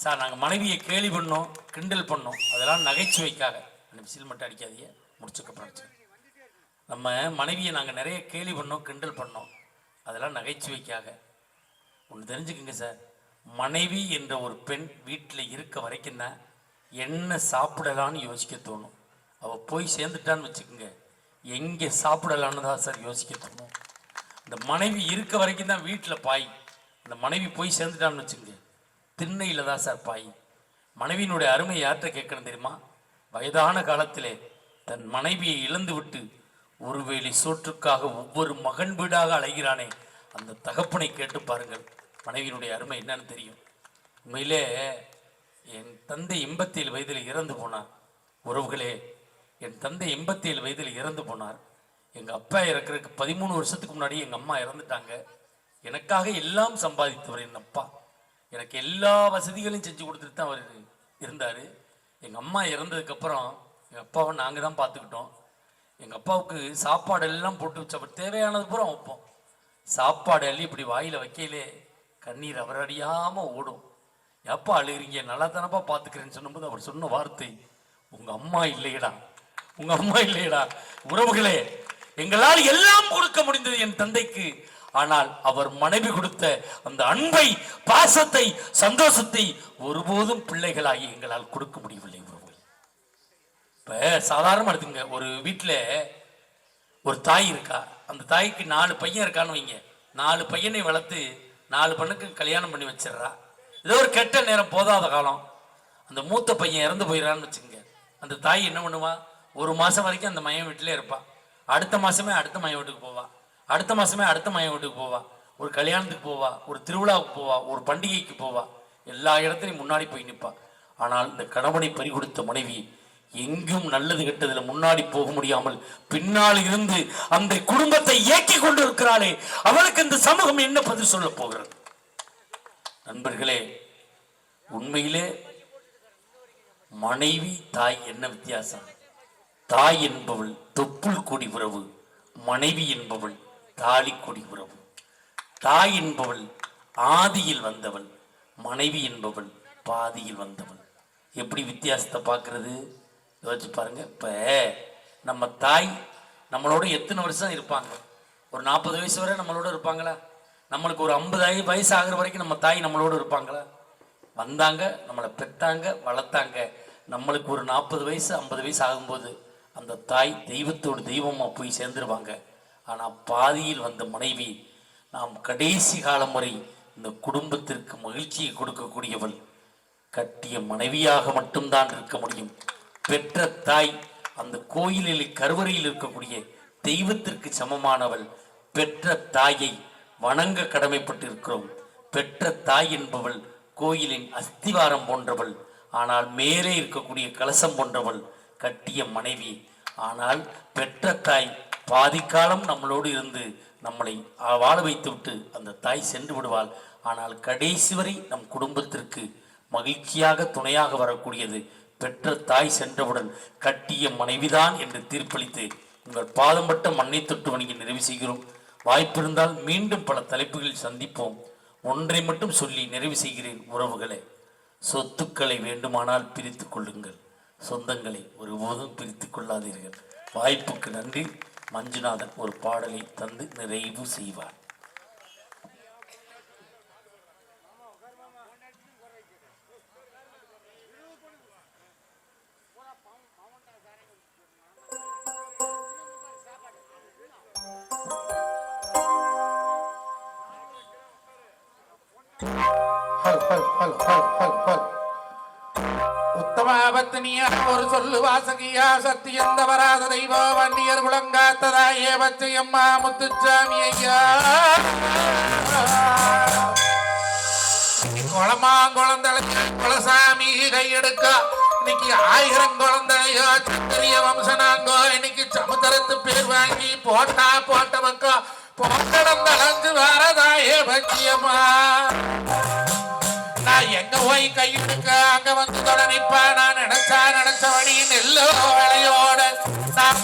சார், நாங்கள் மனைவியை கேலி பண்ணோம், கிண்டல் பண்ணோம், அதெல்லாம் நகைச்சுவைக்காக. விசில் மட்டும் அடிக்காதீங்க, முடிச்சுக்க. நம்ம மனைவியை நாங்கள் நிறைய கேலி பண்ணோம், கிண்டல் பண்ணோம், அதெல்லாம் நகைச்சுவைக்காக. ஒன்று தெரிஞ்சுக்குங்க சார், மனைவி என்ற ஒரு பெண் வீட்டில் இருக்க வரைக்கும் தான் என்ன சாப்பிடலான்னு யோசிக்க தோணும். அவள் போய் சேர்ந்துட்டான்னு வச்சுக்கோங்க, எங்கே சாப்பிடலான்னு தான் சார் யோசிக்க தோணும். இந்த மனைவி இருக்க வரைக்கும் தான் வீட்டில் பாய், இந்த மனைவி போய் சேர்ந்துட்டான்னு வச்சுக்கோங்க, திண்ணையில் தான் சார் பாய். மனைவியினுடைய அருமை யார்கிட்ட கேட்கணும் தெரியுமா? வயதான காலத்திலே தன் மனைவியை இழந்து விட்டு ஒருவேளை சோற்றுக்காக ஒவ்வொரு மகன் வீடாக அலைகிறானே, அந்த தகப்பனை கேட்டு பாருங்கள், மனைவியினுடைய அருமை என்னன்னு தெரியும். உண்மையிலே என் தந்தை 87 வயதில் இறந்து போனார். உறவுகளே, என் தந்தை 87 வயதில் இறந்து போனார். எங்கள் அப்பா இறக்குறதுக்கு 13 வருஷத்துக்கு முன்னாடி எங்கள் அம்மா இறந்துட்டாங்க. எனக்காக எல்லாம் சம்பாதித்தவர் என் அப்பா. எனக்கு எல்லா வசதிகளையும் செஞ்சு கொடுத்துட்டு தான் அவர் இருந்தார். எங்கள் அம்மா இறந்ததுக்கப்புறம் எங்கள் அப்பாவை நாங்கள் தான் பார்த்துக்கிட்டோம். எங்கள் அப்பாவுக்கு சாப்பாடு எல்லாம் போட்டு வச்ச தேவையானது பூரா வைப்போம். சாப்பாடு அள்ளி இப்படி வாயில் வைக்கலே கண்ணீர் அவர் அறியாமல் ஓடும். எப்பா அழுகிறீங்க, நல்லா தானப்பா பார்த்துக்கிறேன்னு சொன்னபோது அவர் சொன்ன வார்த்தை, உங்கள் அம்மா இல்லையடா, உங்கள் அம்மா இல்லையடா. உறவுகளே, எங்களால் எல்லாம் கொடுக்க முடிந்தது என் தந்தைக்கு, ஆனால் அவர் மனைவி கொடுத்த அந்த அன்பை, பாசத்தை, சந்தோஷத்தை ஒருபோதும் பிள்ளைகளாகி எங்களால் கொடுக்க முடியவில்லை. உறவுகள், இப்போ சாதாரணமாக எடுத்துங்க, ஒரு வீட்டில் ஒரு தாய் இருக்கா, அந்த தாய்க்கு 4 பையன் இருக்கான்னு வைங்க. 4 பையனை வளர்த்து 4 பெண்ணுக்கு கல்யாணம் பண்ணி வச்சிடறா. ஏதோ ஒரு கெட்ட நேரம், போதாத காலம், அந்த மூத்த பையன் இறந்து போயிடறான்னு வச்சுக்கோங்க. அந்த தாய் என்ன பண்ணுவா? 1 மாதம் வரைக்கும் அந்த மையம் வீட்டிலே இருப்பா. அடுத்த மாதமே அடுத்த மையம் வீட்டுக்கு போவா, அடுத்த மாதமே அடுத்த மையம் வீட்டுக்கு போவா, ஒரு கல்யாணத்துக்கு போவா, ஒரு திருவிழாவுக்கு போவா, ஒரு பண்டிகைக்கு போவா. எல்லா இடத்துலையும் முன்னாடி போய் நிற்பா. ஆனால் இந்த கணவனை பறிகொடுத்த மனைவி எங்கும் நல்லது கெட்டதில் முன்னாடி போக முடியாமல் பின்னால் இருந்து அந்த குடும்பத்தை இயக்கி கொண்டு இருக்கிறாளே, அவளுக்கு இந்த சமூகம் என்ன பதில் சொல்ல போகிறது? நண்பர்களே, உண்மையிலே மனைவி தாய் என்ன வித்தியாசம்? தாய் என்பவள் தொப்புள் கொடி உறவு, மனைவி என்பவள் தாலி கொடி உறவு. தாய் என்பவள் ஆதியில் வந்தவள், மனைவி என்பவள் பாதியில் வந்தவள். எப்படி வித்தியாசத்தை பார்க்கறது யோசிச்சு பாருங்க. இப்போ நம்ம தாய் நம்மளோட எத்தனை வருஷம் இருப்பாங்க? ஒரு 40 வயசு வரை நம்மளோட இருப்பாங்களா? நம்மளுக்கு ஒரு 50 வயசு ஆகிற வரைக்கும் நம்ம தாய் நம்மளோட இருப்பாங்களா? வந்தாங்க, நம்மளை பெற்றாங்க, வளர்த்தாங்க. நம்மளுக்கு ஒரு 40 வயசு 50 வயசு ஆகும்போது அந்த தாய் தெய்வத்தோடு தெய்வமாக போய் சேர்ந்துருவாங்க. ஆனால் பாதியில் வந்த மனைவி நாம் கடைசி காலம் வரை இந்த குடும்பத்திற்கு மகிழ்ச்சியை கொடுக்கக்கூடியவள். கட்டிய மனைவியாக மட்டும்தான் இருக்க முடியும். பெற்ற தாய் அந்த கோயிலில் கருவறையில் இருக்கக்கூடிய தெய்வத்திற்கு சமமானவள். பெற்ற தாயை வணங்க கடமைப்பட்டிருக்கிறோம். பெற்ற தாய் என்பவள் கோயிலின் அஸ்திவாரம் போன்றவள். ஆனால் மேலே இருக்கக்கூடிய கலசம் போன்றவள் கட்டிய மனைவி. ஆனால் பெற்ற தாய் பாதிக்காலம் நம்மளோடு இருந்து நம்மளை வாழ வைத்து விட்டு அந்த தாய் சென்று விடுவாள். ஆனால் கடைசி வரை நம் குடும்பத்திற்கு மகிழ்ச்சியாக துணையாக வரக்கூடியது பெற்ற தாய் சென்றவுடன் கட்டிய மனைவிதான் என்று தீர்ப்பளித்து உங்கள் பாதம்பட்ட மண்ணை தொட்டு வணங்கி நிறைவு செய்கிறோம். வாய்ப்பிருந்தால் மீண்டும் பல தலைப்புகளில் சந்திப்போம். ஒன்றை மட்டும் சொல்லி நிறைவு செய்கிறேன். உறவுகளை, சொத்துக்களை வேண்டுமானால் பிரித்து கொள்ளுங்கள், சொந்தங்களை ஒருபோதும் பிரித்து கொள்ளாதீர்கள். வாய்ப்புக்கு நன்றி. மஞ்சுநாதன் ஒரு பாடலை தந்து நிறைவு செய்வார். உத்தமாபத்தினியா ஒரு சொல்லு வாசகியா சத்தியந்த வராத தெய்வ வண்டியர் குளங்காத்ததாயே பச்சையம்மா முத்துச்சாமி ஐயா குளமாங்குளந்தளை குலசாமி கையெடுக்க இன்னைக்கு 1000 குழந்தையோ சத்திரிய வம்சனாங்கோ இன்னைக்கு சமுத்திரத்து பேர் வாங்கி போட்டா போட்ட பக்கம் போட்டடந்தளஞ்சு வரதாயே பச்சையம்மா. நான் எங்க போய் கையெடுக்க அங்க வந்து தொடனிப்பா. நான் நினைச்சபடி நெல்லோ விளையோட நான்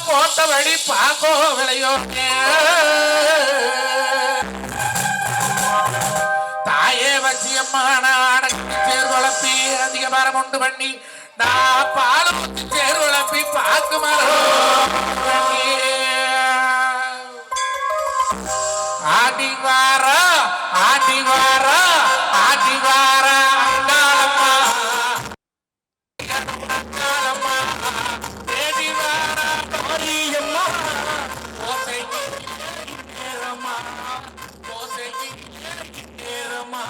போட்டபடி பாக்கோ விளையோட. தாயே வச்சியம்மா நான் சேர் வளர்ப்பி அதிக மரம் உண்டு பண்ணி நான் பால் ஊத்தி சேர் வளர்ப்பி பாக்கு மரம் ஆடி வாரா ஆடி வாரா ஆடி வாரா அங்காளம்மா அங்காளம்மா தேடி வாரா மாரியம்மா ஓசைக்கு நேரம்மா ஓசைக்கு நேரம்மா.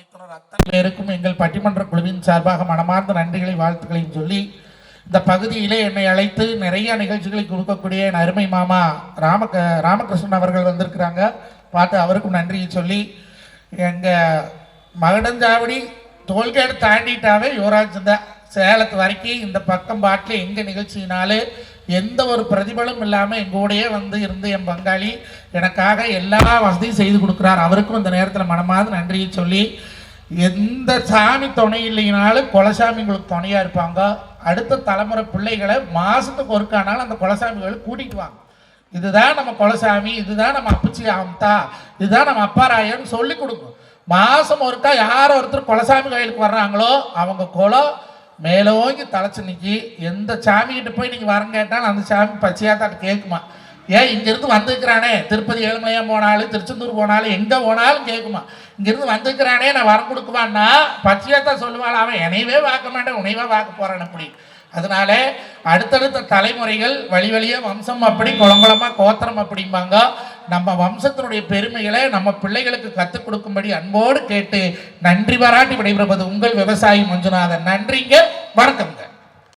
மைத்துனர் அத்தனை பேருக்கும் எங்கள் பட்டிமன்ற குழுவின் சார்பாக மனமார்ந்த நன்றிகளை வாழ்த்துக்களையும் சொல்லி இந்த பகுதியிலே என்னை அழைத்து நிறைய நிகழ்ச்சிகளை கொடுக்கக்கூடிய என் அருமை மாமா ராமகிருஷ்ணன் அவர்கள் வந்திருக்கிறாங்க. பார்த்து அவருக்கும் நன்றியை சொல்லி, எங்கள் மகடஞ்சாவடி டோல்கேட் தாண்டிட்டாவே யுவராஜ் தான். சேலத்து வரைக்கும் இந்த பக்கம் பாட்டில் எங்கள் நிகழ்ச்சியினாலே எந்த ஒரு பிரதிபலும் இல்லாமல் எங்கூடையே வந்து இருந்து என் பங்காளி எனக்காக எல்லா வசதியும் செய்து கொடுக்குறார். அவருக்கும் இந்த நேரத்தில் மனமார்ந்த நன்றியை சொல்லி, எந்த சாமி துணை இல்லைனாலும் குலசாமி உங்களுக்கு துணையாக இருப்பாங்க. அடுத்த தலைமுறை பிள்ளைகளை மாதத்துக்கு ஒருக்கானாலும் அந்த குலசாமிகளை கூட்டிகிட்டு வாங்க. இதுதான் நம்ம குலசாமி, இதுதான் நம்ம அப்பச்சி ஆம்தா, இதுதான் நம்ம அப்பாராயன்னு சொல்லி கொடுங்க. மாதம் ஒருக்கா யாரோ ஒருத்தர் குலசாமி கோயிலுக்கு வர்றாங்களோ அவங்க குலம் மேலோங்கி தலைச்சு நிற்கி. எந்த சாமிகிட்ட போய் நீங்கள் வரன்னு கேட்டாலும் அந்த சாமி பச்சையாக தான் கேட்குமா. ஏன் இங்கேருந்து வந்துக்கிறானே, திருப்பதி ஏழுமலையாக போனாலும் திருச்செந்தூர் போனாலும் எங்கே போனாலும் கேட்குமா. இங்கேருந்து வந்துக்கிறானே நான் வரம் கொடுக்குவான்னா பச்சையாக தான் சொல்லுவாள். அவன் என்னையவே பார்க்க மாட்டேன், உனையவே பார்க்க போகிறான் அப்படி. அதனால அடுத்தடுத்த தலைமுறைகள் வழி வழியாக வம்சம் அப்படி குளங்குளமாக கோத்திரம் அப்படிம்பாங்க. நம்ம வம்சத்தினுடைய பெருமைகளை நம்ம பிள்ளைகளுக்கு கற்றுக் கொடுக்கும்படி அன்போடு கேட்டு நன்றி பாராட்டி விடைபெறுவது உங்கள் விவசாயி மஞ்சுநாதன். நன்றிங்க, வணக்கம்.